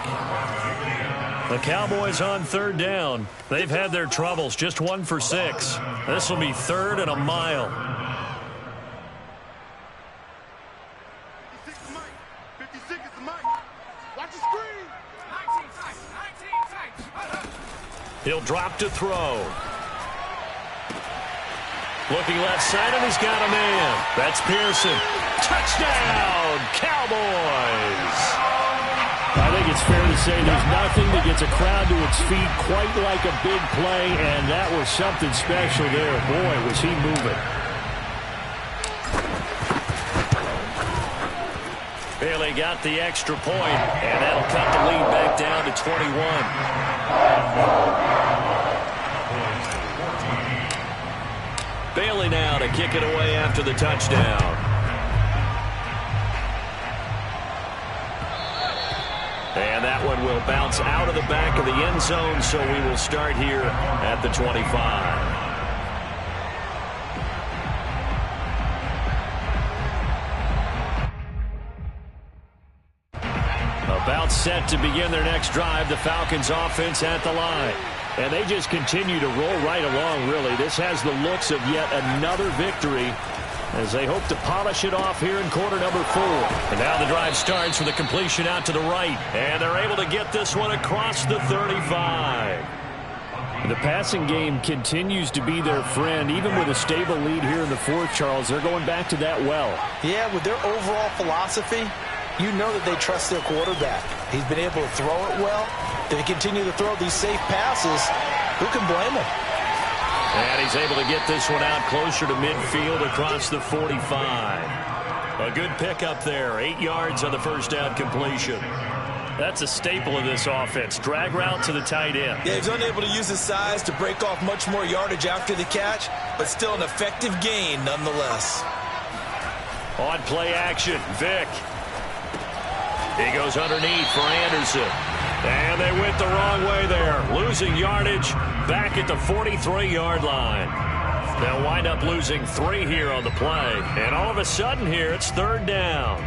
The Cowboys on third down. They've had their troubles, just 1 for 6. This will be 3rd and a mile. 56 the mic. 56 is the mic. Watch the screen. 19 tight. 19 tight. He'll drop to throw. Looking left side, and he's got a man. That's Pearson. Touchdown, Cowboys! I think it's fair to say there's nothing that gets a crowd to its feet quite like a big play, and that was something special there. Boy, was he moving. Bailey got the extra point, and that'll cut the lead back down to 21. Bailey now to kick it away after the touchdown. And that one will bounce out of the back of the end zone, so we will start here at the 25. About set to begin their next drive, the Falcons offense at the line. And they just continue to roll right along, really. This has the looks of yet another victory as they hope to polish it off here in quarter number 4. And now the drive starts with a completion out to the right. And they're able to get this one across the 35. The passing game continues to be their friend. Even with a stable lead here in the 4th, Charles, they're going back to that well. Yeah, with their overall philosophy, you know that they trust their quarterback. He's been able to throw it well. They continue to throw these safe passes. Who can blame him? And he's able to get this one out closer to midfield across the 45. A good pickup there. 8 yards on the first down completion. That's a staple of this offense. Drag route to the tight end. Yeah, he's unable to use his size to break off much more yardage after the catch, but still an effective gain nonetheless. On play action, Vick. He goes underneath for Anderson. And they went the wrong way there. Losing yardage back at the 43-yard line. They'll wind up losing 3 here on the play. And all of a sudden here, it's 3rd down.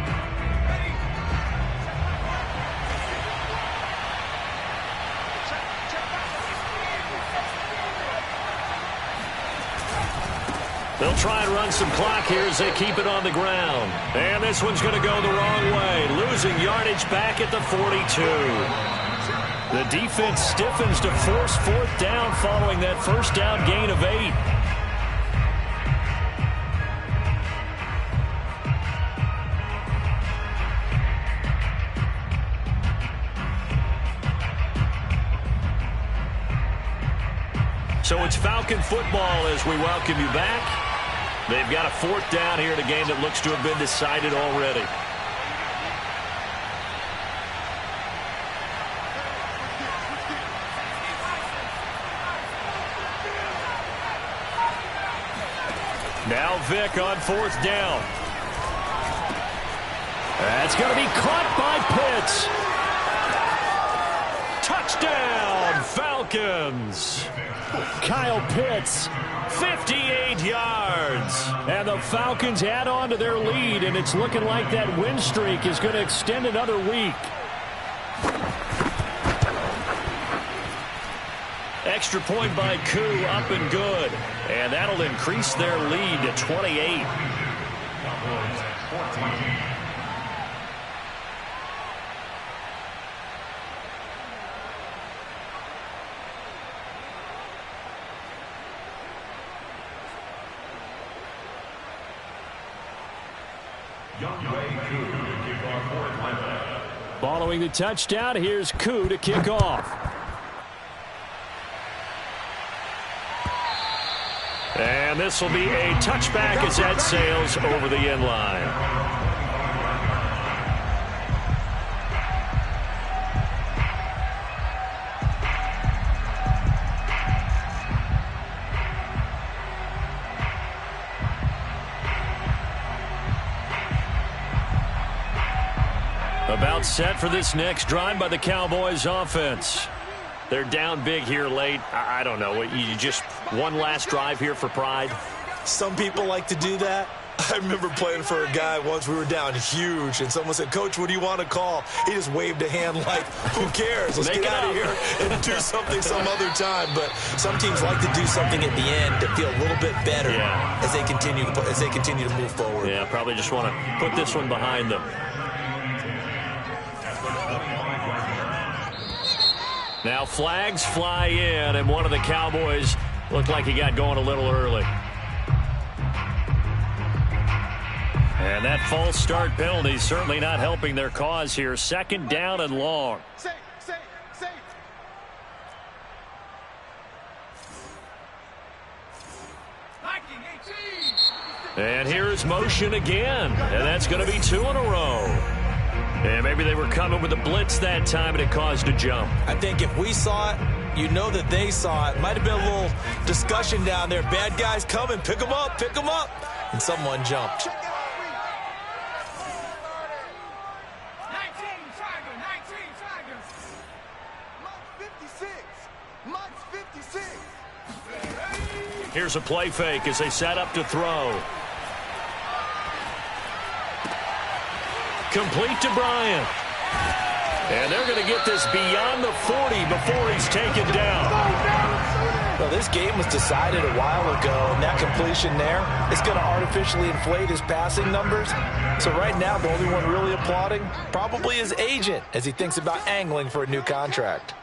They'll try and run some clock here as they keep it on the ground. And this one's going to go the wrong way. Losing yardage back at the 42. The defense stiffens to force 4th down following that first down gain of 8. So it's Falcon football as we welcome you back. They've got a 4th down here in a game that looks to have been decided already. Now Vick on 4th down. That's going to be caught by Pitts. Touchdown, Falcons. Kyle Pitts, 58 yards. And the Falcons add on to their lead, and it's looking like that win streak is going to extend another week. Extra point by Koo, up and good. And that'll increase their lead to 28. Cowboys 14. Following the touchdown, here's Koo to kick off. And this will be a touchback as that sails over the end line. About set for this next drive by the Cowboys offense. They're down big here late. I don't know. You just one last drive here for pride? Some people like to do that. I remember playing for a guy once. We were down huge, and someone said, "Coach, what do you want to call?" He just waved a hand like, who cares? Let's get out of here and do something some other time. But some teams like to do something at the end to feel a little bit better as they continue to move forward. Yeah, probably just want to put this one behind them. Now flags fly in, and one of the Cowboys looked like he got going a little early. And that false start penalty certainly not helping their cause here. Second down and long. Safe. And here's motion again, and that's going to be 2 in a row. And maybe they were coming with a blitz that time, and it caused a jump. I think if we saw it, you know that they saw it. Might have been a little discussion down there. Bad guys coming. Pick them up. And someone jumped. 19, Tigers. Mike's 56. Here's a play fake as they set up to throw. Complete to Bryant. And they're going to get this beyond the 40 before he's taken down. Well, this game was decided a while ago, and that completion there is going to artificially inflate his passing numbers. So right now, the only one really applauding probably his agent as he thinks about angling for a new contract.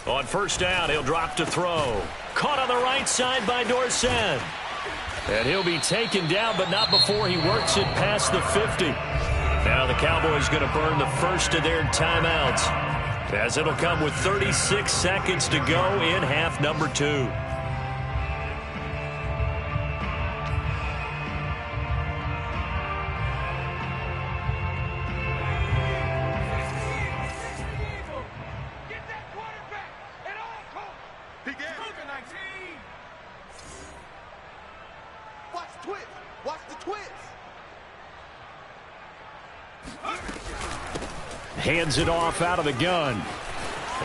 On first down, he'll drop to throw. Caught on the right side by Dorsett. And he'll be taken down, but not before he works it past the 50. Now the Cowboys going to burn the first of their timeouts, as it'll come with 36 seconds to go in half number 2. Hands it off out of the gun.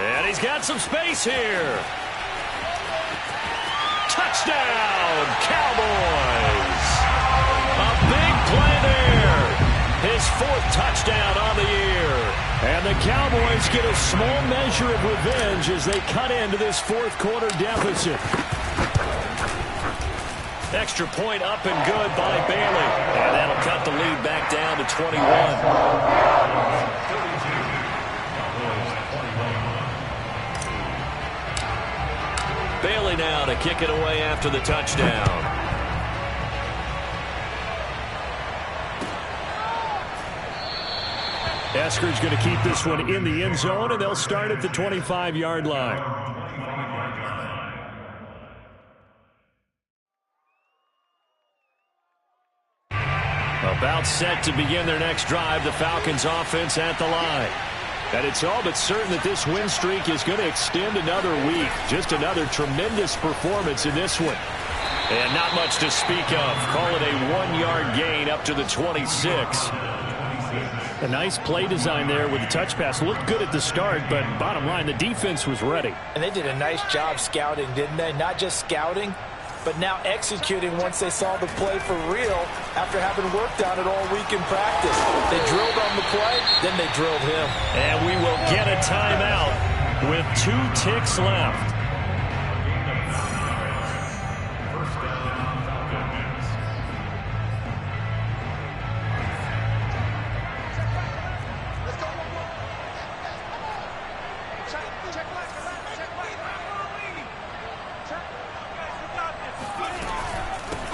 And he's got some space here. Touchdown, Cowboys. A big play there. His 4th touchdown on the year. And the Cowboys get a small measure of revenge as they cut into this 4th quarter deficit. Extra point up and good by Bailey. And that'll cut the lead back down to 21. Bailey now to kick it away after the touchdown. Esker's going to keep this one in the end zone, and they'll start at the 25-yard line. About set to begin their next drive, the Falcons offense at the line. And it's all but certain that this win streak is going to extend another week. Just another tremendous performance in this one. And not much to speak of. Call it a 1-yard gain up to the 26. A nice play design there with the touch pass. Looked good at the start, but bottom line, the defense was ready. And they did a nice job scouting, didn't they? Not just scouting, but now executing once they saw the play for real after having worked on it all week in practice. They drilled on the play, then they drilled him. And we will get a timeout with 2 ticks left.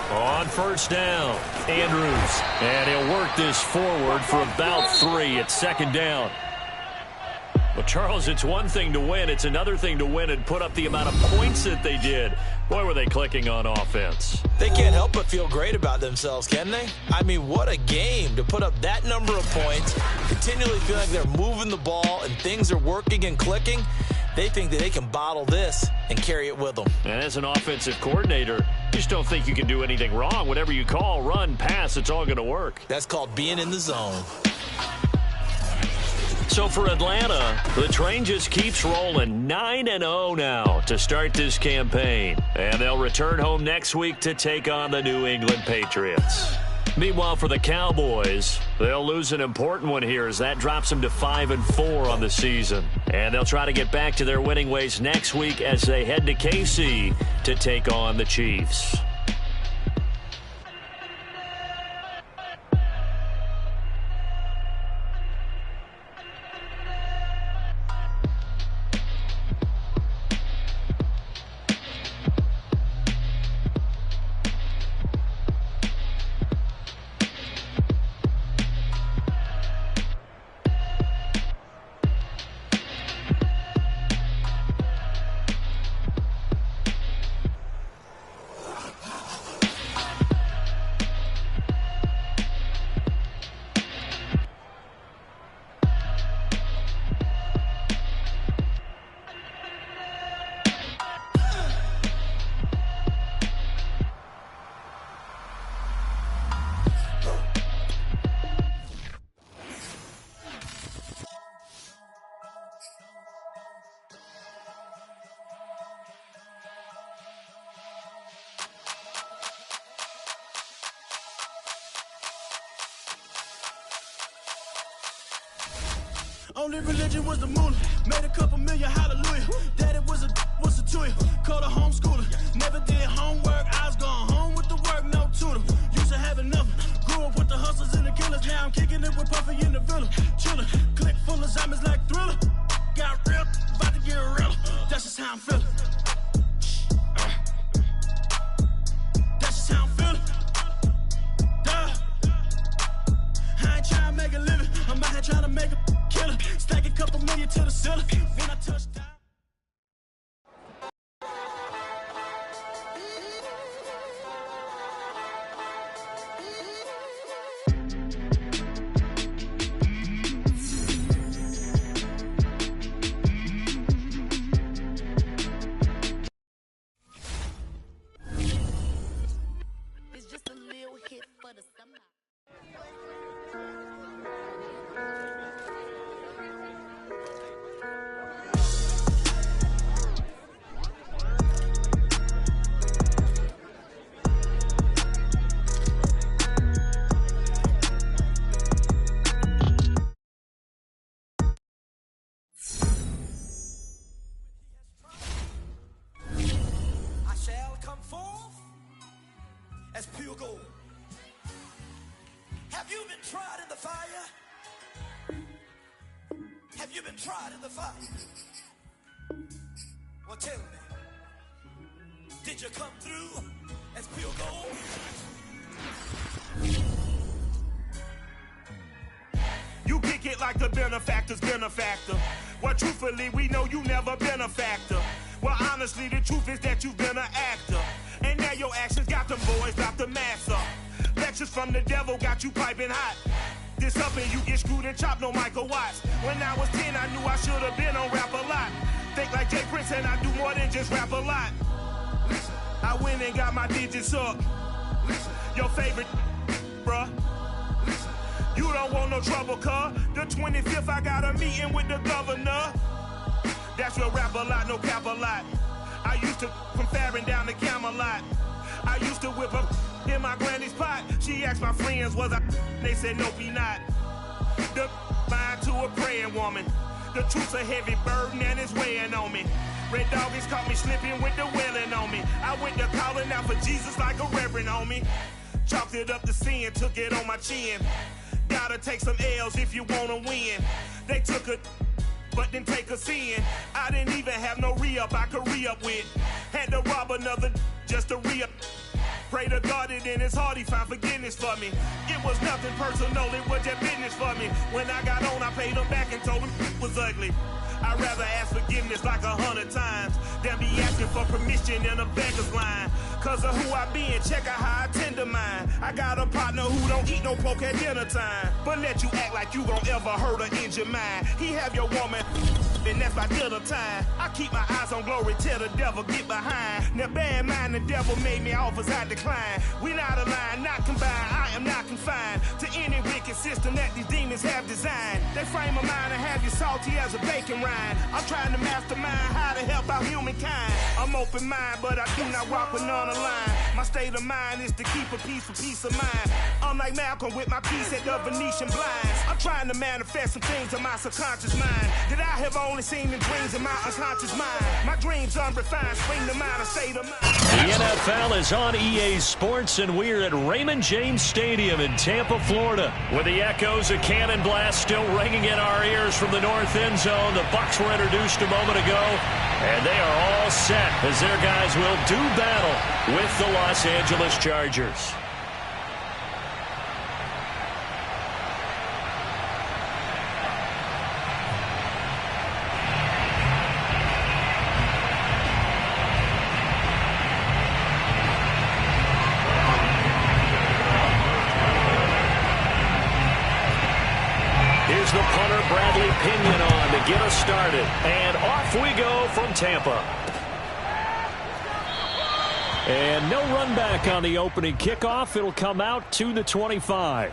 On first down, Andrews. And he'll work this forward for about 3 at second down. Well, Charles, it's one thing to win. It's another thing to win and put up the amount of points that they did. Boy, were they clicking on offense. They can't help but feel great about themselves, can they? I mean, what a game to put up that number of points, continually feel like they're moving the ball and things are working and clicking. They think that they can bottle this and carry it with them. And as an offensive coordinator, you just don't think you can do anything wrong. Whatever you call, run, pass, it's all going to work. That's called being in the zone. So for Atlanta, the train just keeps rolling 9-0 now to start this campaign. And they'll return home next week to take on the New England Patriots. Meanwhile, for the Cowboys, they'll lose an important one here as that drops them to 5-4 on the season. And they'll try to get back to their winning ways next week as they head to KC to take on the Chiefs. Only religion was the moolah. Made a couple million, hallelujah. Daddy was a tutor. Called a homeschooler. Never did homework. I was going home with the work, no tutor. Used to have enough. Grew up with the hustlers and the killers. Now I'm kicking it with Puffy in the villa. Chillin'. Click full of zombies like Thriller. Got real. About to get real. That's just how I'm feeling. That's just how I'm feeling. Duh. I ain't trying to make a living. I'm out here trying to make a killer. Stack a couple million to the ceiling. When I touch down. It's just a little hit for the summer. As pure gold. Have you been tried in the fire? Have you been tried in the fire? Well, tell me, did you come through as pure gold? You kick it like the benefactor's benefactor. Well, truthfully, we know you never been a factor. Well, honestly, the truth is that you've been an actor. And now your actions got them boys dropped the mask up. Lectures from the devil got you piping hot. This up and you get screwed and chopped, no Michael Watts. When I was 10, I knew I should have been on Rap a Lot. Think like Jay Prince and I do more than just rap a lot. I went and got my digits up. Your favorite, bruh. You don't want no trouble, cuz. The 25th, I got a meeting with the governor. That's real rap a lot, no cap a lot. I used to from Farron down to Camelot. I used to whip up in my granny's pot. She asked my friends, was I? They said, nope, he not. The mind to a praying woman. The truth's a heavy burden and it's weighing on me. Red Doggies caught me slipping with the wailing on me. I went to calling out for Jesus like a reverend on me. Chalked it up to sin, took it on my chin. Gotta take some L's if you wanna win. They took a but didn't take a sin. I didn't even have no re-up I could re-up with. Had to rob another just to re-up. Pray to God that in his heart he found forgiveness for me. It was nothing personal, it was just business for me. When I got on, I paid him back and told him it was ugly. I'd rather ask forgiveness like 100 times than be asking for permission in a beggar's line. Cause of who I be and check out how I tend to mine. I got a partner who don't eat no pork at dinner time, but let you act like you gon' ever hurt or injure mine. He have your woman, and that's by dinner time. I keep my eyes on glory till the devil get behind. Now bear in mind the devil made me offers I decline. We not aligned, not combined, I am not confined to any wicked system that these demons have designed. They frame a mind and have you salty as a bacon rind. I'm trying to mastermind how to help out humankind. I'm open mind, but I do not walk with none aligned. My state of mind is to keep a peace for peace of mind. I'm like Malcolm with my piece at the Venetian blinds. I'm trying to manifest some things in my subconscious mind that I have only seen in dreams in my unconscious mind. My dreams unrefined, spring to mind, a state of mind. The NFL is on EA Sports, and we're at Raymond James Stadium in Tampa, Florida, with the echoes of Cannon Blast still ringing in our ears from the north end zone. The Bucs were introduced a moment ago, and they are all set as their guys will do battle with the Los Angeles Chargers. Here's the punter, Bradley Pinion, on to get us started. And off we go from Tampa. And no run back on the opening kickoff. It'll come out to the 25.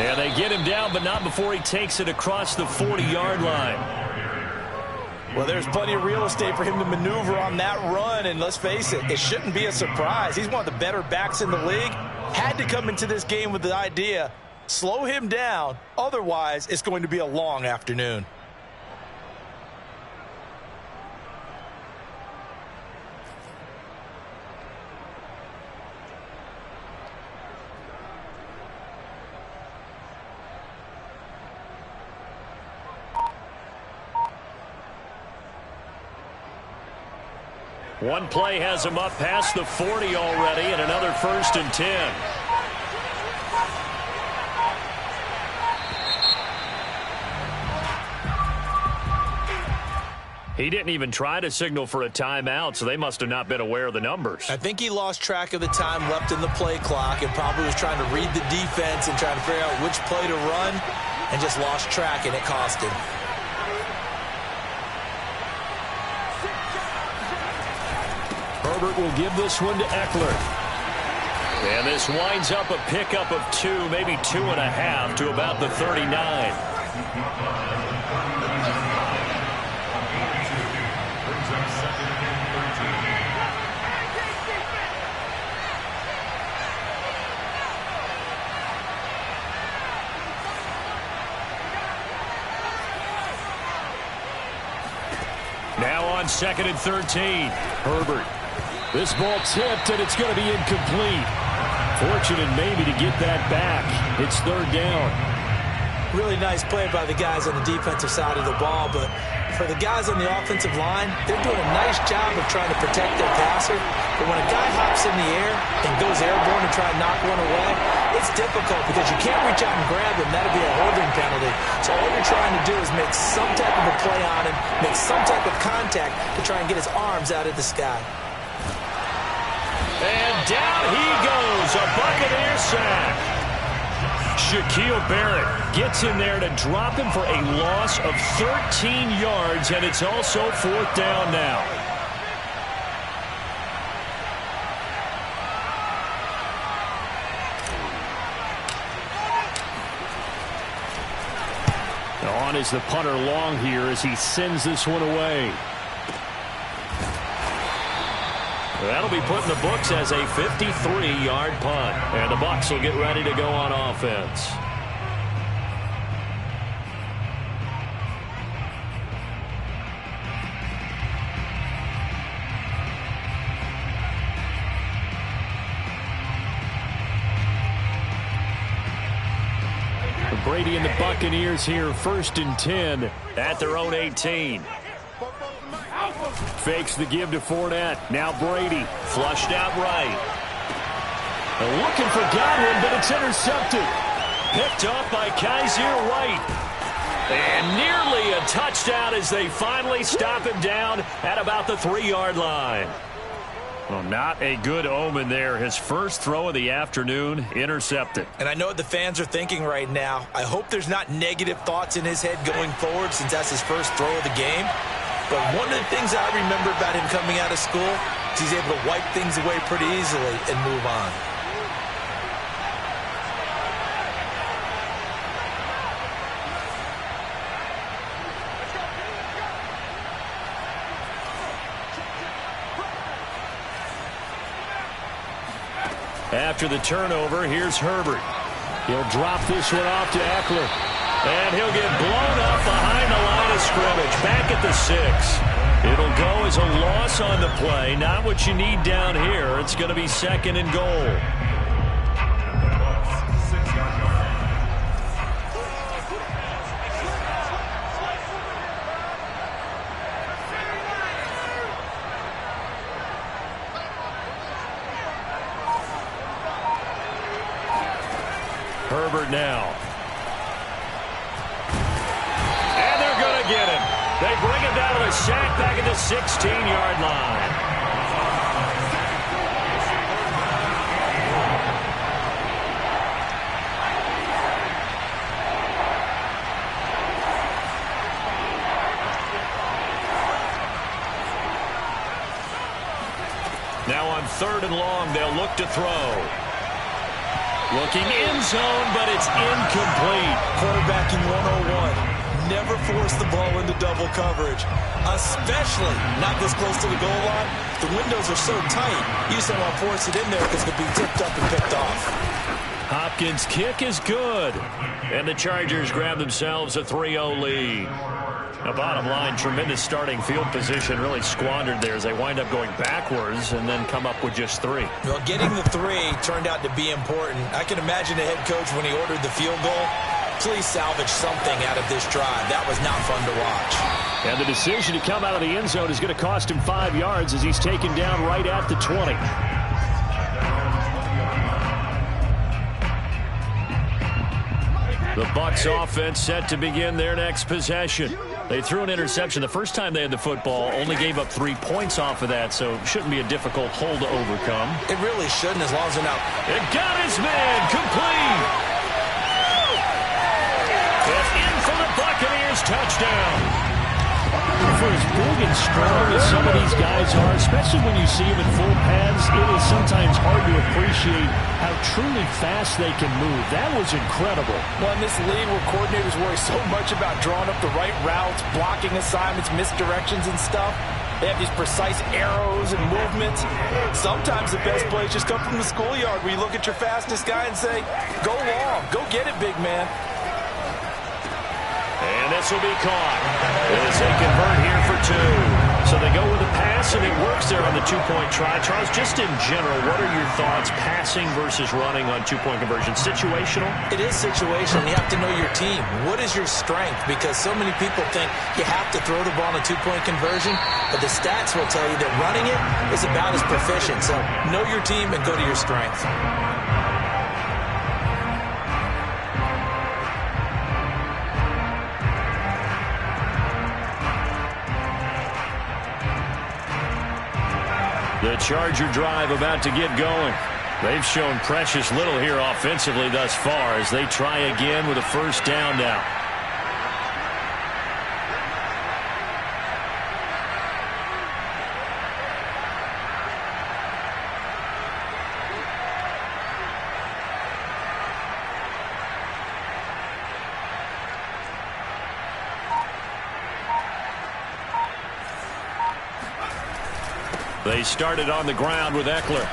And they get him down, but not before he takes it across the 40-yard line. Well, there's plenty of real estate for him to maneuver on that run, and let's face it, it shouldn't be a surprise. He's one of the better backs in the league. Had to come into this game with the idea, slow him down, otherwise it's going to be a long afternoon. One play has him up past the 40 already, and another 1st and 10. He didn't even try to signal for a timeout, so they must have not been aware of the numbers. I think he lost track of the time left in the play clock and probably was trying to read the defense and trying to figure out which play to run and just lost track, and it cost him. Herbert will give this one to Eckler. And this winds up a pickup of 2, maybe 2.5 to about the 39. Now on 2nd and 13. Herbert. This ball tipped, and it's going to be incomplete. Fortunate maybe to get that back. It's 3rd down. Really nice play by the guys on the defensive side of the ball, but for the guys on the offensive line, they're doing a nice job of trying to protect their passer. But when a guy hops in the air and goes airborne and try to knock one away, it's difficult because you can't reach out and grab him. That'll be a holding penalty. So all you're trying to do is make some type of a play on him, make some type of contact to try and get his arms out of the sky. And down he goes, a Buccaneer sack. Shaquille Barrett gets in there to drop him for a loss of 13 yards, and it's also 4th down now. On is the punter long here as he sends this one away. That'll be put in the books as a 53-yard punt. And the Bucs will get ready to go on offense. Brady and the Buccaneers here, 1st and 10 at their own 18. Fakes the give to Fournette. Now Brady. Flushed out right. Looking for Godwin, but it's intercepted. Picked up by Kaiser White. And nearly a touchdown as they finally stop him down at about the 3-yard line. Well, not a good omen there. His first throw of the afternoon, intercepted. And I know what the fans are thinking right now. I hope there's not negative thoughts in his head going forward since that's his first throw of the game. But one of the things I remember about him coming out of school is he's able to wipe things away pretty easily and move on. After the turnover, here's Herbert. He'll drop this one off to Eckler. And he'll get blown up behind the line of scrimmage. Back at the 6. It'll go as a loss on the play. Not what you need down here. It's going to be 2nd and goal. Herbert now. And they're going to get him. They bring him down to the sack back at the 16-yard line. Now on 3rd and long, they'll look to throw. Looking end zone, but it's incomplete. Quarterbacking 101. Never force the ball into double coverage, especially not this close to the goal line. The windows are so tight, you just don't want to force it in there because it could be tipped up and picked off. Hopkins' kick is good. And the Chargers grab themselves a 3-0 lead. Now, bottom line, tremendous starting field position, really squandered there as they wind up going backwards and then come up with just 3. Well, getting the 3 turned out to be important. I can imagine the head coach when he ordered the field goal. Please salvage something out of this drive. That was not fun to watch. And the decision to come out of the end zone is going to cost him 5 yards as he's taken down right at the 20. The Bucs offense set to begin their next possession. They threw an interception the first time they had the football, only gave up 3 points off of that, so it shouldn't be a difficult hole to overcome. It really shouldn't as long as they're not. It got his man complete. It's in for the Buccaneers touchdown. For as big and strong as some of these guys are, especially when you see them in full pads, it is sometimes hard to appreciate how truly fast they can move. That was incredible. Well, in this league where coordinators worry so much about drawing up the right routes, blocking assignments, misdirections and stuff, they have these precise arrows and movements. Sometimes the best plays just come from the schoolyard where you look at your fastest guy and say, go long, go get it, big man. And this will be caught as they convert here for 2. So they go with a pass, and it works there on the two-point try. Charles, just in general, what are your thoughts passing versus running on two-point conversion? Situational? It is situational. You have to know your team. What is your strength? Because so many people think you have to throw the ball on a two-point conversion, but the stats will tell you that running it is about as proficient. So know your team and go to your strength. The Charger drive about to get going. They've shown precious little here offensively thus far as they try again with a first down now. They started on the ground with Ekeler.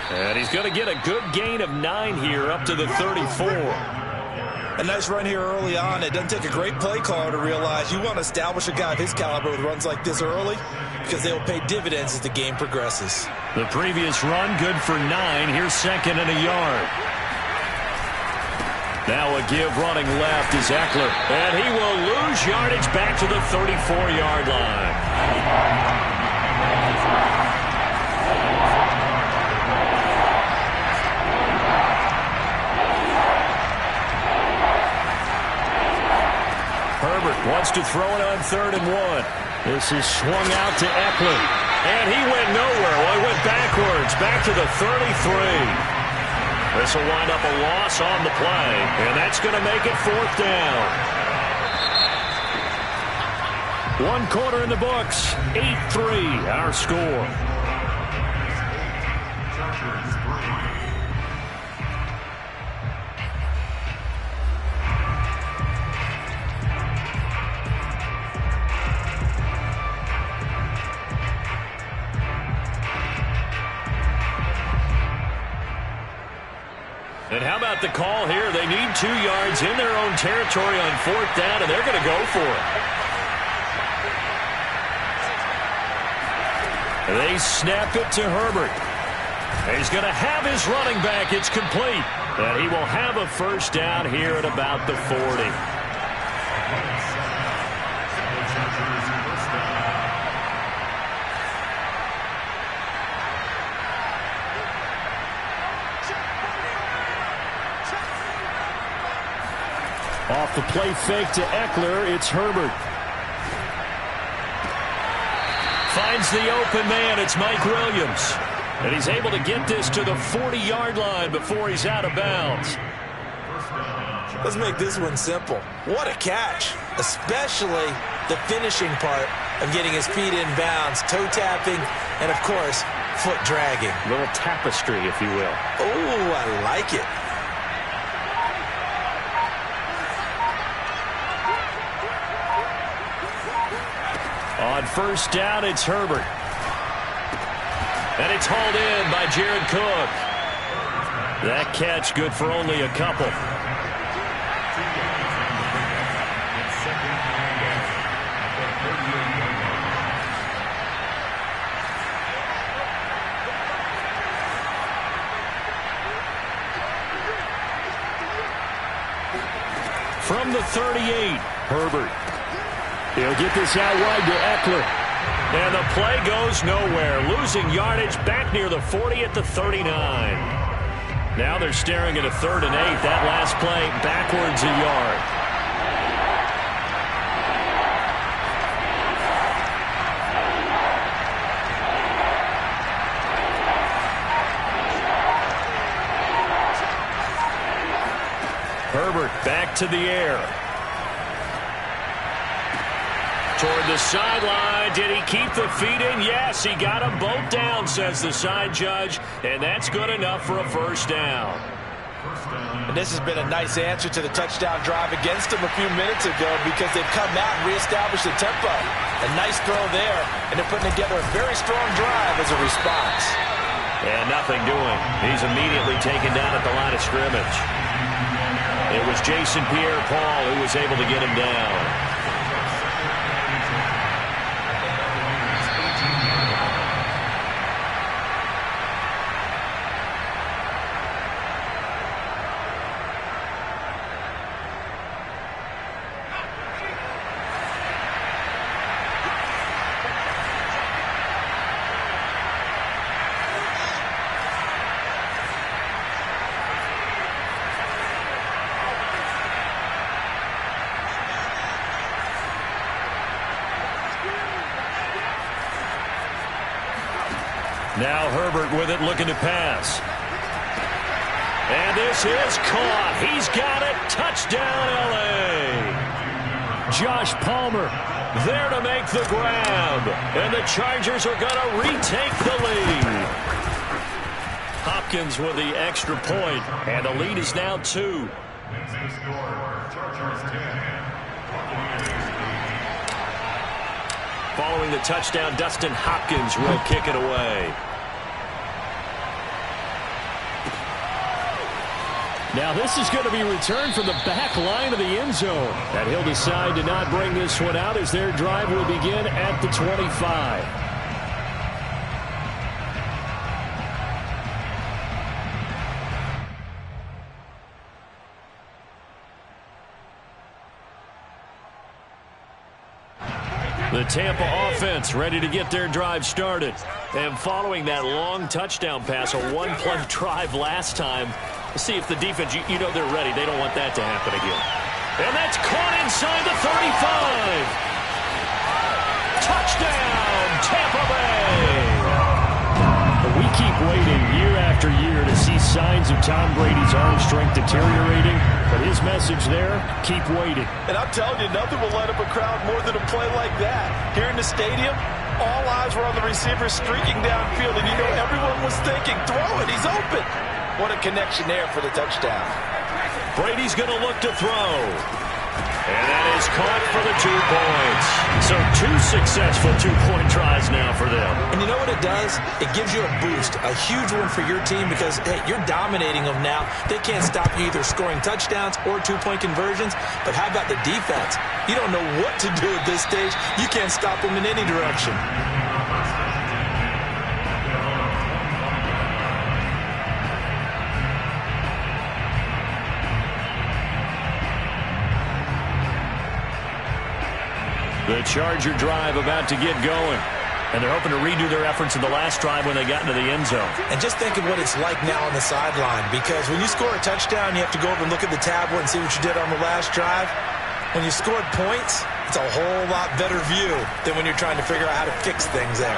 And he's going to get a good gain of 9 here up to the 34. A nice run here early on. It doesn't take a great play caller to realize you want to establish a guy of his caliber with runs like this early because they will pay dividends as the game progresses. The previous run good for 9. Here's 2nd and a yard. Now a give running left is Ekeler. And he will lose yardage back to the 34-yard line. Herbert wants to throw it on 3rd and 1. This is swung out to Ekeler. And he went nowhere. Well, he went backwards, back to the 33. This will wind up a loss on the play, and that's going to make it 4th down. 1 quarter in the books, 8-3, our score. And how about the call here? They need 2 yards in their own territory on 4th down, and they're going to go for it. They snap it to Herbert. He's going to have his running back. It's complete. And he will have a first down here at about the 40. Off the play fake to Ekeler, it's Herbert. Finds the open man, it's Mike Williams. And he's able to get this to the 40-yard line before he's out of bounds. Let's make this one simple. What a catch, especially the finishing part of getting his feet in bounds, toe tapping, and of course, foot dragging. A little tapestry, if you will. Oh, I like it. On first down, it's Herbert. And it's hauled in by Jared Cook. That catch good for only a couple. From the 38, Herbert. He'll get this out wide to Ekeler. And the play goes nowhere. Losing yardage back near the 40 at the 39. Now they're staring at a 3rd and 8. That last play backwards a yard. Herbert back to the air. Toward the sideline. Did he keep the feet in? Yes, he got them both down, says the side judge. And that's good enough for a first down. And this has been a nice answer to the touchdown drive against them a few minutes ago because they've come out and reestablished the tempo. A nice throw there, and they're putting together a very strong drive as a response. And nothing doing. He's immediately taken down at the line of scrimmage. It was Jason Pierre-Paul who was able to get him down. Now Herbert with it, looking to pass. And this is caught. He's got it. Touchdown, L.A. Josh Palmer there to make the grab. And the Chargers are going to retake the lead. Hopkins with the extra point, and the lead is now 2. Following the touchdown, Dustin Hopkins will kick it away. Now this is going to be returned from the back line of the end zone. And he'll decide to not bring this one out as their drive will begin at the 25. The Tampa offense ready to get their drive started. And following that long touchdown pass, a one-play drive last time, let's see if the defense, you know they're ready. They don't want that to happen again. And that's caught inside the 35. Touchdown, Tampa Bay. We keep waiting year after year to see signs of Tom Brady's arm strength deteriorating. But his message there, keep waiting. And I'm telling you, nothing will light up a crowd more than a play like that. Here in the stadium, all eyes were on the receiver streaking downfield, and you know everyone was thinking, throw it, he's open. What a connection there for the touchdown. Brady's going to look to throw. And that is caught for the 2 points. So 2 successful 2-point tries now for them. And you know what it does? It gives you a boost, a huge one for your team because, hey, you're dominating them now. They can't stop you either scoring touchdowns or 2-point conversions. But how about the defense? You don't know what to do at this stage. You can't stop them in any direction. The Charger drive about to get going. And they're hoping to redo their efforts in the last drive when they got into the end zone. And just think of what it's like now on the sideline. Because when you score a touchdown, you have to go over and look at the tablet and see what you did on the last drive. When you scored points, it's a whole lot better view than when you're trying to figure out how to fix things there.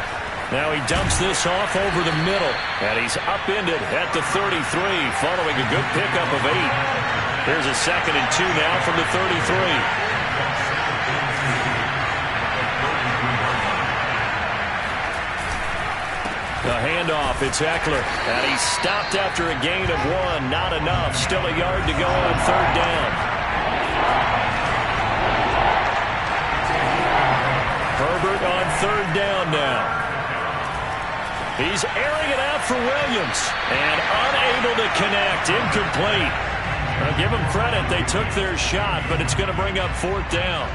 Now he dumps this off over the middle. And he's upended at the 33 following a good pickup of 8. Here's a 2nd and 2 now from the 33. The handoff, it's Eckler, and he's stopped after a gain of 1. Not enough. Still a yard to go on 3rd down. Herbert on 3rd down now. He's airing it out for Williams, and unable to connect. Incomplete. Now give them credit. They took their shot, but it's going to bring up 4th down.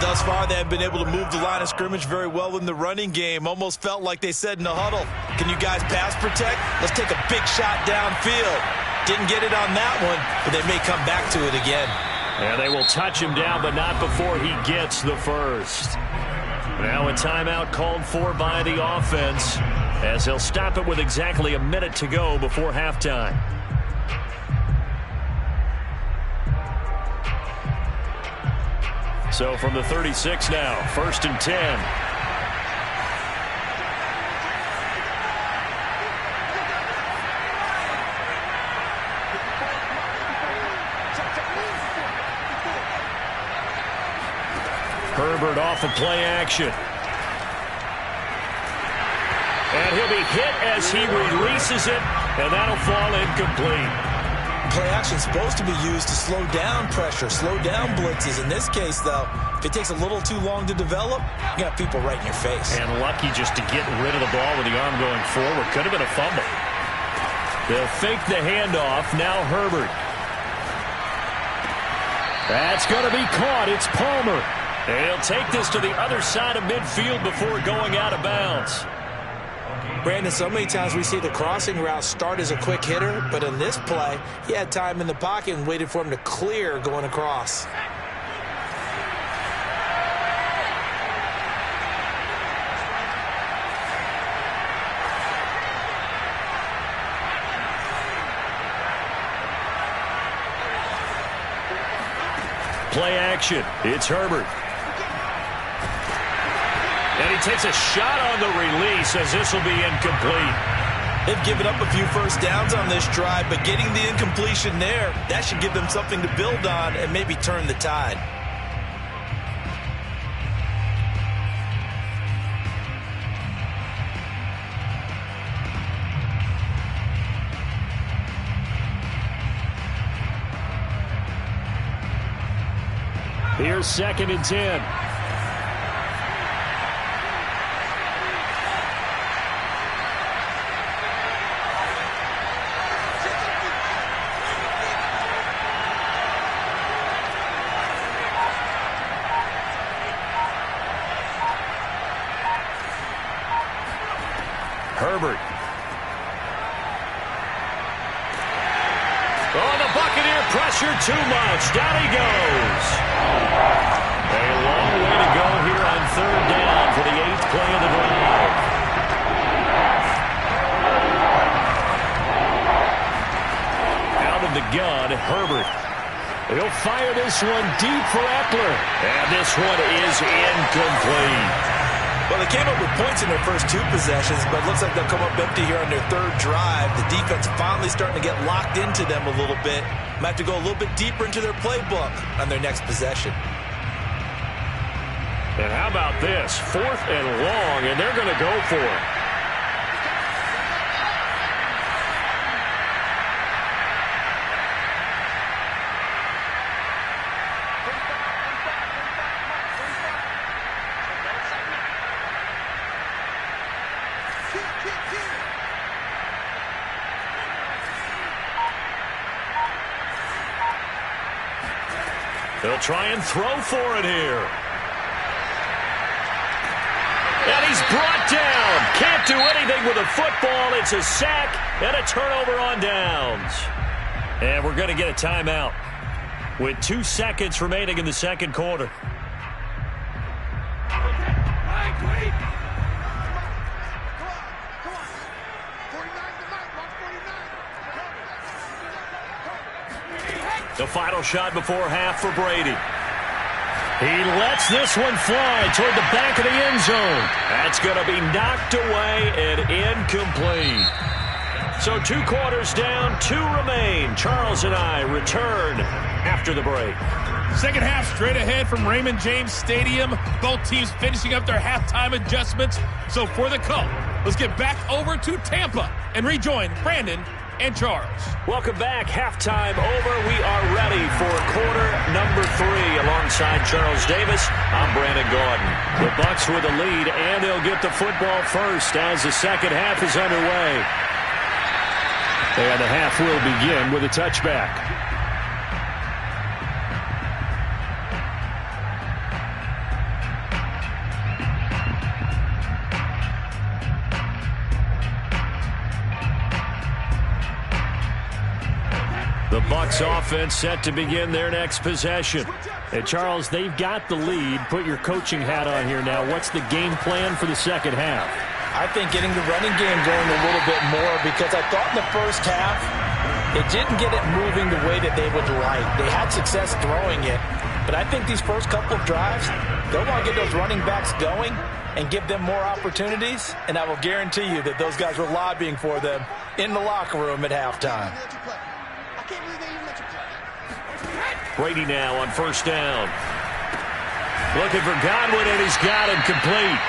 Thus far, they have been able to move the line of scrimmage very well in the running game. Almost felt like they said in the huddle, can you guys pass protect? Let's take a big shot downfield. Didn't get it on that one, but they may come back to it again. And they will touch him down, but not before he gets the first. Now a timeout called for by the offense, as they'll stop it with exactly a minute to go before halftime. So from the 36 now, 1st and 10. Herbert off of play action. And he'll be hit as he releases it, and that'll fall incomplete. Play action is supposed to be used to slow down pressure, slow down blitzes. In this case, though, if it takes a little too long to develop, you got people right in your face. And lucky just to get rid of the ball with the arm going forward. Could have been a fumble. They'll fake the handoff. Now Herbert. That's going to be caught. It's Palmer. And he'll take this to the other side of midfield before going out of bounds. Brandon, so many times we see the crossing route start as a quick hitter, but in this play, he had time in the pocket and waited for him to clear going across. Play action. It's Herbert. And he takes a shot on the release as this will be incomplete. They've given up a few first downs on this drive, but getting the incompletion there, that should give them something to build on and maybe turn the tide. Here's 2nd and 10. Herbert. Oh, the Buccaneer pressure too much. Down he goes. A long way to go here on 3rd down for the 8th play of the drive. Out of the gun, Herbert. He'll fire this one deep for Eckler. And this one is incomplete. Well, they came up with points in their first 2 possessions, but it looks like they'll come up empty here on their 3rd drive. The defense finally starting to get locked into them a little bit. Might have to go a little bit deeper into their playbook on their next possession. And how about this? 4th and long, and they're going to go for it. They'll try and throw for it here. And he's brought down. Can't do anything with a football. It's a sack and a turnover on downs. And we're going to get a timeout with 2 seconds remaining in the 2nd quarter. The final shot before half for Brady. He lets this one fly toward the back of the end zone. That's going to be knocked away and incomplete. So 2 quarters down, 2 remain. Charles and I return after the break. Second half straight ahead from Raymond James Stadium. Both teams finishing up their halftime adjustments. So for the call, let's get back over to Tampa and rejoin Brandon and Charles. Welcome back. Halftime over. We are ready for quarter number 3 alongside Charles Davis. I'm Brandon Gaudin. The Bucs with the lead, and they'll get the football first as the second half is underway. And the half will begin with a touchback. The Bucs offense set to begin their next possession. Hey, Charles, they've got the lead. Put your coaching hat on here now. What's the game plan for the second half? I think getting the running game going a little bit more, because I thought in the first half they didn't get it moving the way that they would like. They had success throwing it, but I think these first couple of drives, they'll want to get those running backs going and give them more opportunities, and I will guarantee you that those guys were lobbying for them in the locker room at halftime. Brady now on first down. Looking for Godwin, and he's got him complete.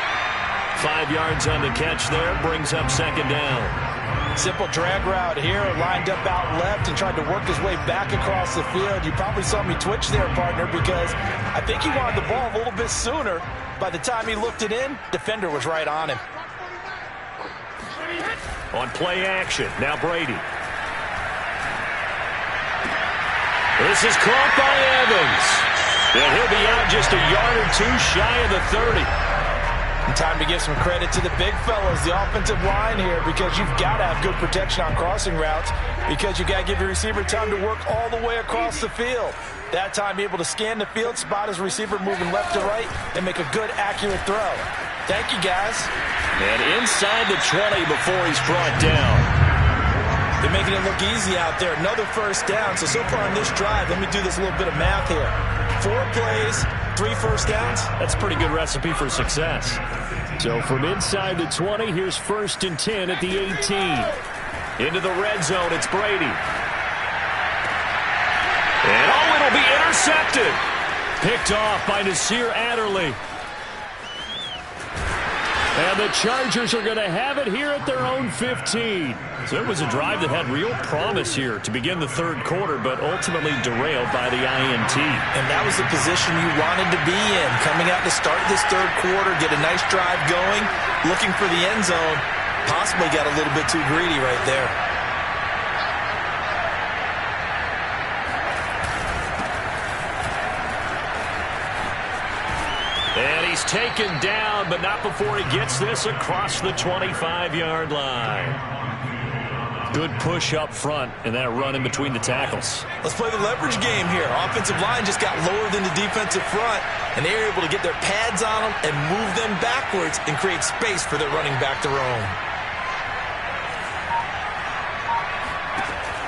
5 yards on the catch there, brings up second down. Simple drag route here, lined up out left and tried to work his way back across the field. You probably saw me twitch there, partner, because I think he wanted the ball a little bit sooner. By the time he looked it in, defender was right on him. On play action, now Brady. This is caught by Evans. And he'll be out just a yard or two shy of the 30. And time to give some credit to the big fellas, the offensive line here, because you've got to have good protection on crossing routes, because you've got to give your receiver time to work all the way across the field. That time, be able to scan the field, spot his receiver moving left to right, and make a good, accurate throw. Thank you, guys. And inside the 20 before he's brought down. They're making it look easy out there. Another first down. So far in this drive, let me do this little bit of math here. 4 plays, 3 first downs. That's a pretty good recipe for success. So from inside the 20, here's 1st and 10 at the 18. Into the red zone, it's Brady. And it'll be intercepted. Picked off by Nasir Adderley. And the Chargers are going to have it here at their own 15. So it was a drive that had real promise here to begin the third quarter, but ultimately derailed by the INT. And that was the position you wanted to be in. Coming out to start this third quarter, get a nice drive going, looking for the end zone. Possibly got a little bit too greedy right there. And he's taken down, but not before he gets this across the 25-yard line. Good push up front, and that run in between the tackles. Let's play the leverage game here. Offensive line just got lower than the defensive front, and they were able to get their pads on them and move them backwards and create space for their running back to roam.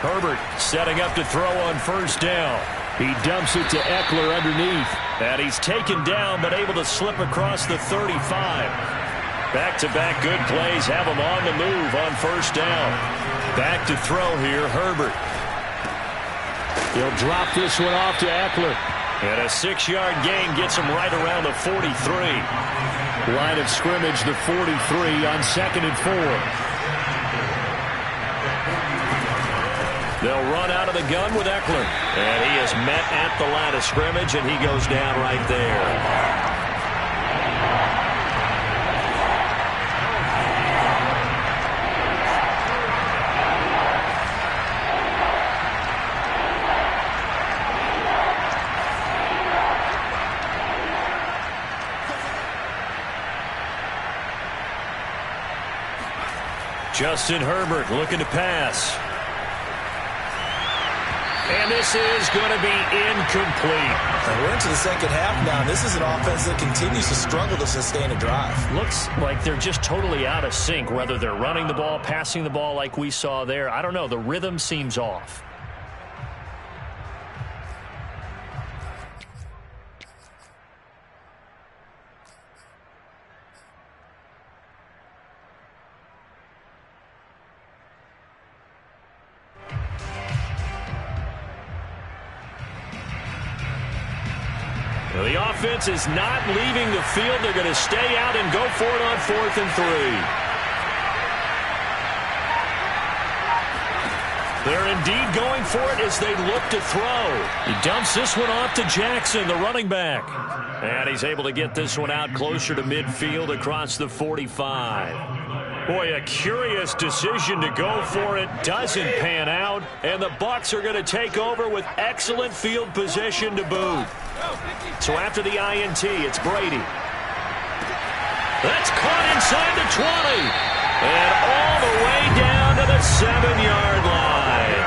Herbert setting up to throw on first down. He dumps it to Eckler underneath. And he's taken down, but able to slip across the 35. Back-to-back good plays have him on the move on first down. Back to throw here, Herbert. He'll drop this one off to Eckler. And a 6-yard gain gets him right around the 43. Line of scrimmage, the 43 on 2nd and 4. They'll run out of the gun with Eckler. And he is met at the line of scrimmage, and he goes down right there. Justin Herbert looking to pass. And this is going to be incomplete. And we're into the second half now. This is an offense that continues to struggle to sustain a drive. Looks like they're just totally out of sync, whether they're running the ball, passing the ball like we saw there. I don't know. The rhythm seems off. The offense is not leaving the field. They're going to stay out and go for it on 4th and 3. They're indeed going for it as they look to throw. He dumps this one off to Jackson, the running back. And he's able to get this one out closer to midfield across the 45. Boy, a curious decision to go for it. Doesn't pan out. And the Bucs are going to take over with excellent field position to boot. So after the INT, it's Brady. That's caught inside the 20. And all the way down to the 7-yard line.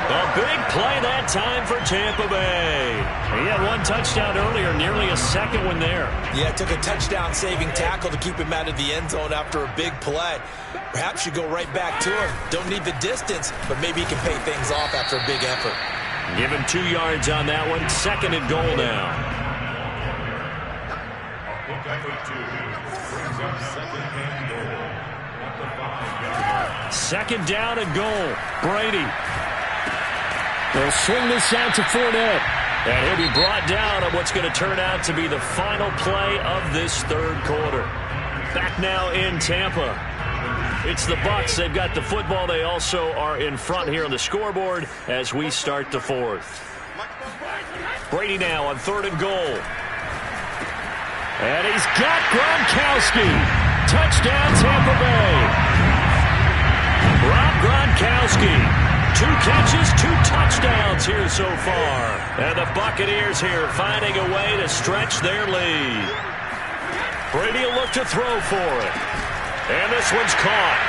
A big play that time for Tampa Bay. He had one touchdown earlier, nearly a second one there. Yeah, it took a touchdown-saving tackle to keep him out of the end zone after a big play. Perhaps you go right back to him. Don't need the distance, but maybe he can pay things off after a big effort. Give him 2 yards on that one. 2nd and goal now. Second down and goal. Brady. They'll swing this out to Fournette. And he'll be brought down on what's going to turn out to be the final play of this third quarter. Back now in Tampa. It's the Bucs. They've got the football. They also are in front here on the scoreboard as we start the 4th. Brady now on 3rd and goal. And he's got Gronkowski. Touchdown, Tampa Bay. Rob Gronkowski, 2 catches, 2 touchdowns here so far. And the Buccaneers here finding a way to stretch their lead. Brady will look to throw for it. And this one's caught.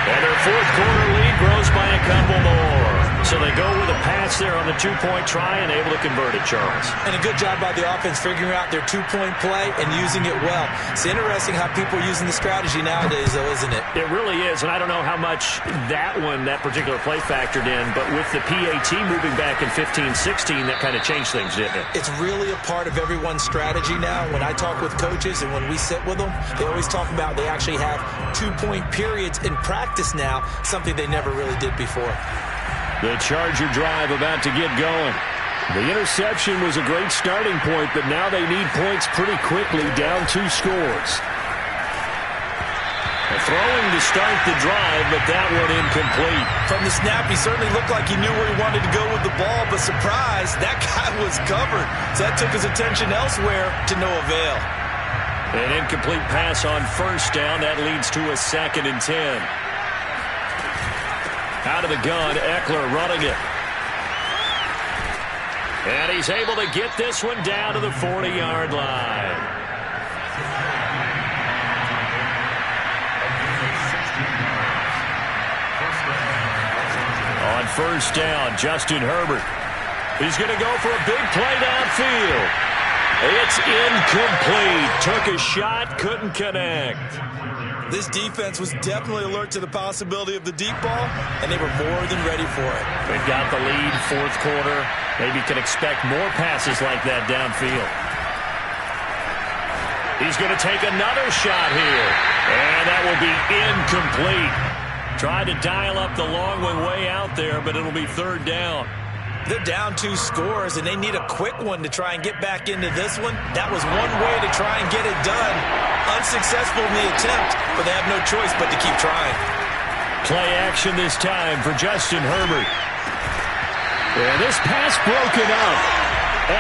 And their fourth quarter lead grows by a couple more. So they go with a pass there on the 2-point try and able to convert it, Charles. And a good job by the offense figuring out their 2-point play and using it well. It's interesting how people are using the strategy nowadays, though, isn't it? It really is, and I don't know how much that particular play factored in, but with the PAT moving back in 15-16, that kind of changed things, didn't it? It's really a part of everyone's strategy now. When I talk with coaches and when we sit with them, they always talk about they actually have 2-point periods in practice now, something they never really did before. The Charger drive about to get going. The interception was a great starting point, but now they need points pretty quickly, down 2 scores. Throwing to start the drive, but that one incomplete. From the snap, he certainly looked like he knew where he wanted to go with the ball, but surprise, that guy was covered. So that took his attention elsewhere to no avail. An incomplete pass on first down. That leads to a 2nd and 10. Out of the gun, Eckler running it. And he's able to get this one down to the 40-yard line. On first down, Justin Herbert. He's going to go for a big play downfield. It's incomplete. Took a shot, couldn't connect. This defense was definitely alert to the possibility of the deep ball, and they were more than ready for it. They've got the lead, fourth quarter. Maybe can expect more passes like that downfield. He's going to take another shot here, and that will be incomplete. Tried to dial up the long one way out there, but it'll be 3rd down. They're down 2 scores, and they need a quick one to try and get back into this one. That was one way to try and get it done. Unsuccessful in the attempt, but they have no choice but to keep trying. Play action this time for Justin Herbert. And this pass broken up.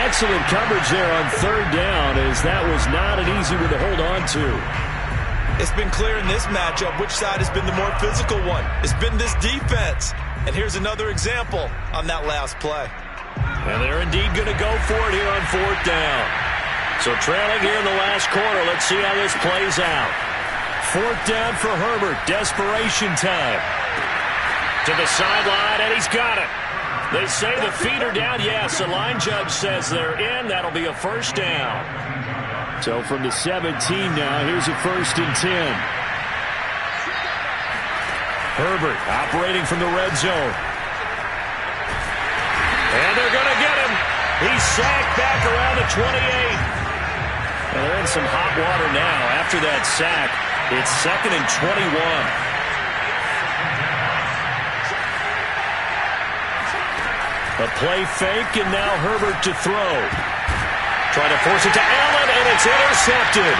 Excellent coverage there on 3rd down, as that was not an easy one to hold on to. It's been clear in this matchup which side has been the more physical one. It's been this defense. And here's another example on that last play. And they're indeed going to go for it here on 4th down. So trailing here in the last quarter, let's see how this plays out. 4th down for Herbert. Desperation time. To the sideline, and he's got it. They say the feet are down. Yes, the line judge says they're in. That'll be a 1st down. So from the 17 now, here's a 1st and 10. Herbert operating from the red zone. And they're going to get him. He's sacked back around the 28. Well, they're in some hot water now. After that sack, it's 2nd and 21. A play fake, and now Herbert to throw. Trying to force it to Allen, and it's intercepted.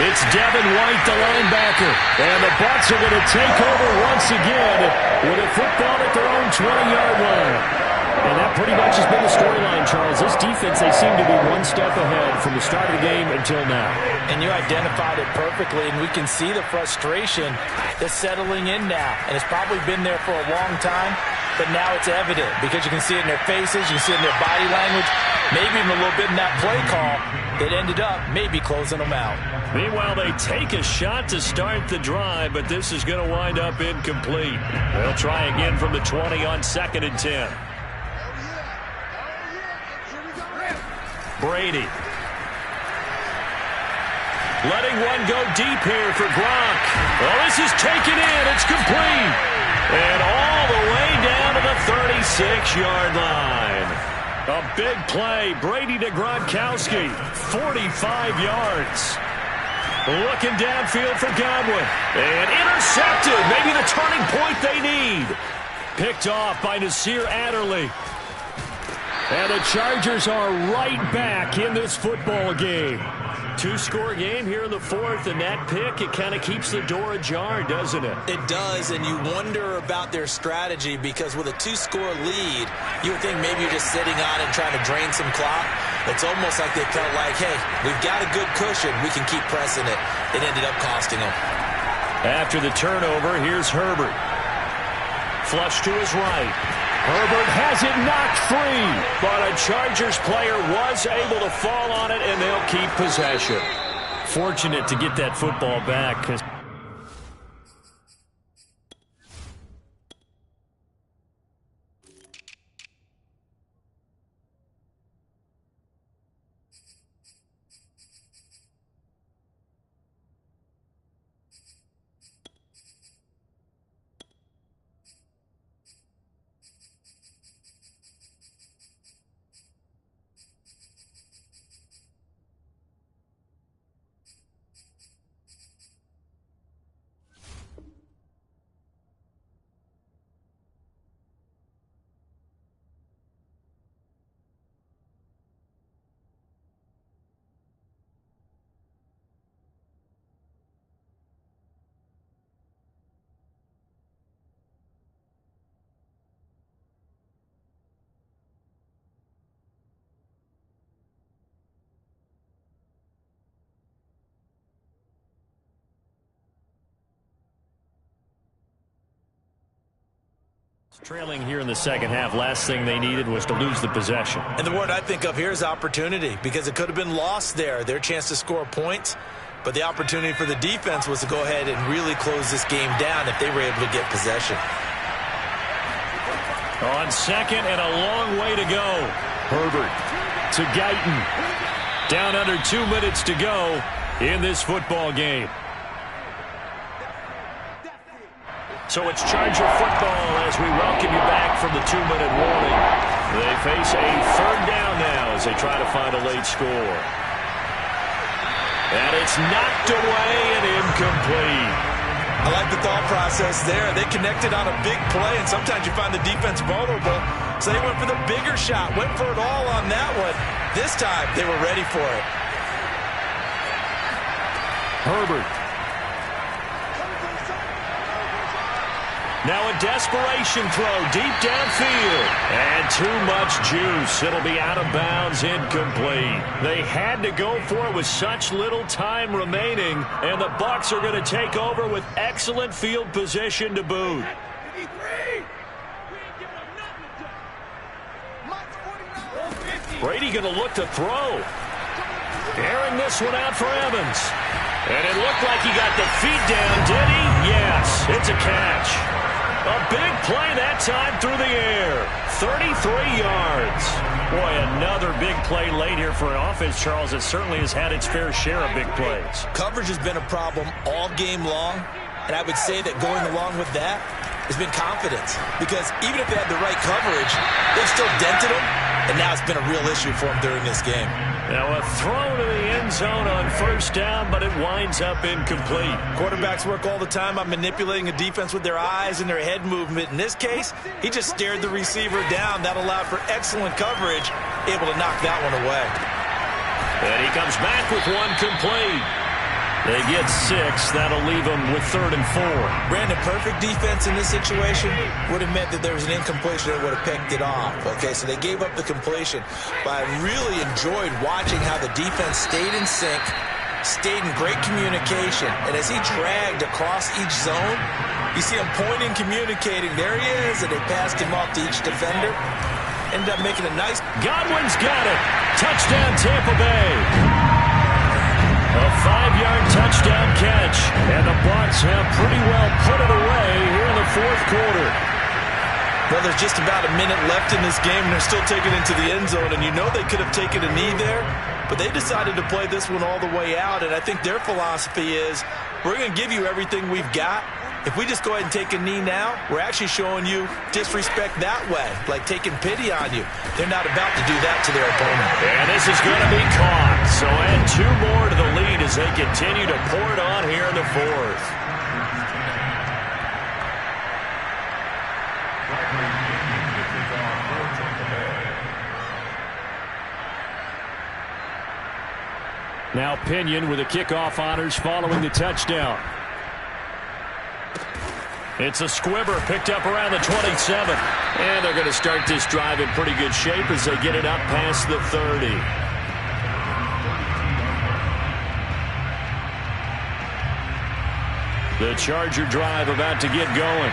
It's Devin White, the linebacker. And the Bucs are going to take over once again with a football at their own 20-yard line. And that pretty much has been the storyline, Charles. This defense, they seem to be one step ahead from the start of the game until now. And you identified it perfectly, and we can see the frustration that's settling in now. And it's probably been there for a long time, but now it's evident because you can see it in their faces, you can see it in their body language, maybe even a little bit in that play call that ended up maybe closing them out. Meanwhile, they take a shot to start the drive, but this is going to wind up incomplete. They'll try again from the 20 on 2nd and 10. Brady. Letting one go deep here for Gronk. Well, this is taken in. It's complete. And all the way down to the 36-yard line. A big play. Brady to Gronkowski. 45 yards. Looking downfield for Godwin. And intercepted. Maybe the turning point they need. Picked off by Nasir Adderley. And the Chargers are right back in this football game. 2-score game here in the 4th, and that pick, it kind of keeps the door ajar, doesn't it? It does, and you wonder about their strategy because with a 2-score lead, you would think maybe you're just sitting on it trying to drain some clock. It's almost like they felt like, hey, we've got a good cushion. We can keep pressing it. It ended up costing them. After the turnover, here's Herbert. Flush to his right. Herbert has it knocked free, but a Chargers player was able to fall on it, and they'll keep possession. Fortunate to get that football back. Trailing here in the second half. Last thing they needed was to lose the possession. And the word I think of here is opportunity, because it could have been lost there. Their chance to score points, but the opportunity for the defense was to go ahead and really close this game down if they were able to get possession. On second and a long way to go. Herbert to Guyton. Down under 2 minutes to go in this football game. So it's Charger football as we welcome you back from the 2-minute warning. They face a third down now as they try to find a late score. And it's knocked away and incomplete. I like the thought process there. They connected on a big play, and sometimes you find the defense vulnerable. So they went for the bigger shot, went for it all on that one. This time, they were ready for it. Herbert. Now a desperation throw deep downfield. And too much juice. It'll be out of bounds, incomplete. They had to go for it with such little time remaining, and the Bucs are going to take over with excellent field position to boot. Brady going to look to throw. Airing this one out for Evans. And it looked like he got the feet down, did he? Yes, it's a catch. A big play that time through the air. 33 yards. Boy, another big play late here for an offense, Charles, that certainly has had its fair share of big plays. Coverage has been a problem all game long, and I would say that going along with that has been confidence. Because even if they had the right coverage, they've still dented them, and now it's been a real issue for them during this game. Now a throw to the end zone on first down, but it winds up incomplete. Quarterbacks work all the time on manipulating a defense with their eyes and their head movement. In this case, he just stared the receiver down. That allowed for excellent coverage, able to knock that one away. And he comes back with one complete. They get 6. That'll leave them with 3rd and 4. Brandon, perfect defense in this situation would have meant that there was an incompletion that would have picked it off. Okay, so they gave up the completion. But I really enjoyed watching how the defense stayed in sync, stayed in great communication. And as he dragged across each zone, you see him pointing, communicating. There he is, and they passed him off to each defender. Ended up making a nice... Godwin's got it. Touchdown, Tampa Bay. A 5-yard touchdown catch, and the Bucs have pretty well put it away here in the fourth quarter. Well, there's just about a minute left in this game, and they're still taking it into the end zone, and you know they could have taken a knee there, but they decided to play this one all the way out, and I think their philosophy is, we're going to give you everything we've got. If we just go ahead and take a knee now, we're actually showing you disrespect that way, like taking pity on you. They're not about to do that to their opponent. And this is going to be caught. So add 2 more to the lead as they continue to pour it on here in the fourth. Now Pinion with the kickoff honors following the touchdown. It's a squibber picked up around the 27. And they're going to start this drive in pretty good shape as they get it up past the 30. The Charger drive about to get going.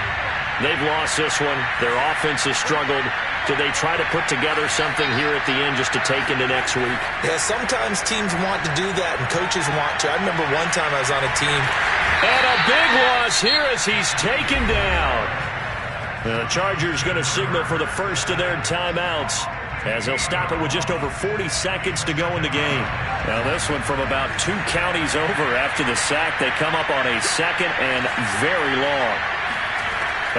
They've lost this one. Their offense has struggled. Do they try to put together something here at the end just to take into next week? Yeah, sometimes teams want to do that, and coaches want to. I remember one time I was on a team. And a big loss here as he's taken down. The Chargers going to signal for the first of their timeouts, as they'll stop it with just over 40 seconds to go in the game. Now this one from about 2 counties over after the sack. They come up on a second and very long.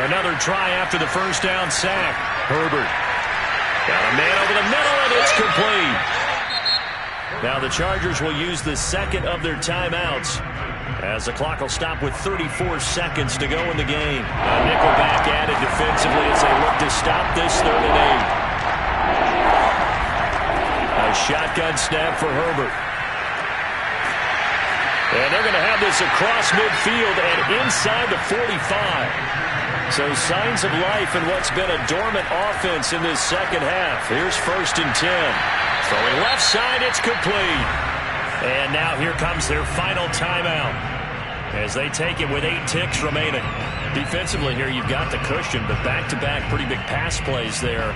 Another try after the first down sack. Herbert got a man over the middle, and it's complete. Now the Chargers will use the second of their timeouts, as the clock will stop with 34 seconds to go in the game. A nickelback added defensively as they look to stop this 3rd and 8. A shotgun snap for Herbert. And they're going to have this across midfield and inside the 45. So signs of life in what's been a dormant offense in this second half. Here's 1st and 10. Throwing left side, it's complete. And now here comes their final timeout, as they take it with 8 ticks remaining. Defensively here, you've got the cushion, but back-to-back pretty big pass plays there.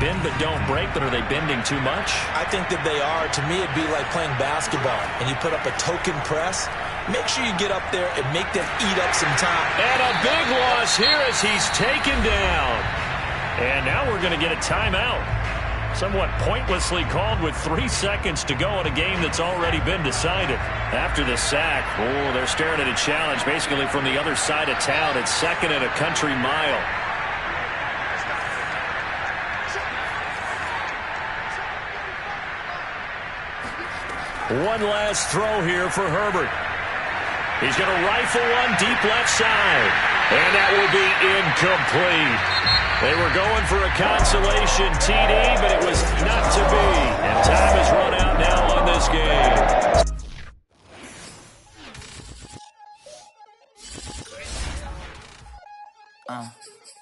Bend but don't break, but are they bending too much? I think that they are. To me, it'd be like playing basketball, and you put up a token press. Make sure you get up there and make them eat up some time. And a big loss here as he's taken down. And now we're going to get a timeout. Somewhat pointlessly called with 3 seconds to go in a game that's already been decided. After the sack, oh, they're staring at a challenge basically from the other side of town. It's 2nd and a country mile. One last throw here for Herbert. He's going to rifle one deep left side. And that will be incomplete. They were going for a consolation TD, but it was not to be. And time has run out now on this game.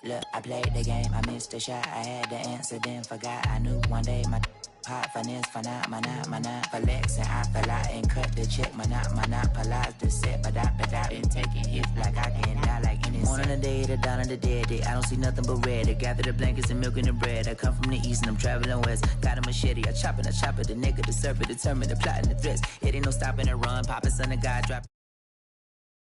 Look, I played the game, I missed the shot, I had the answer, then forgot. I knew one day my hot finesse, for flex, and I fell out and cut the check, monopolize the set, but I been taking hits like I can die like any one on the day, the dawn of the dead day. I don't see nothing but red. I gather the blankets and milk and the bread. I come from the east and I'm traveling west. Got a machete, I chop it, the nigga, the serpent, determined, the plot and the threats. It ain't no stopping and run, popping son of God, drop.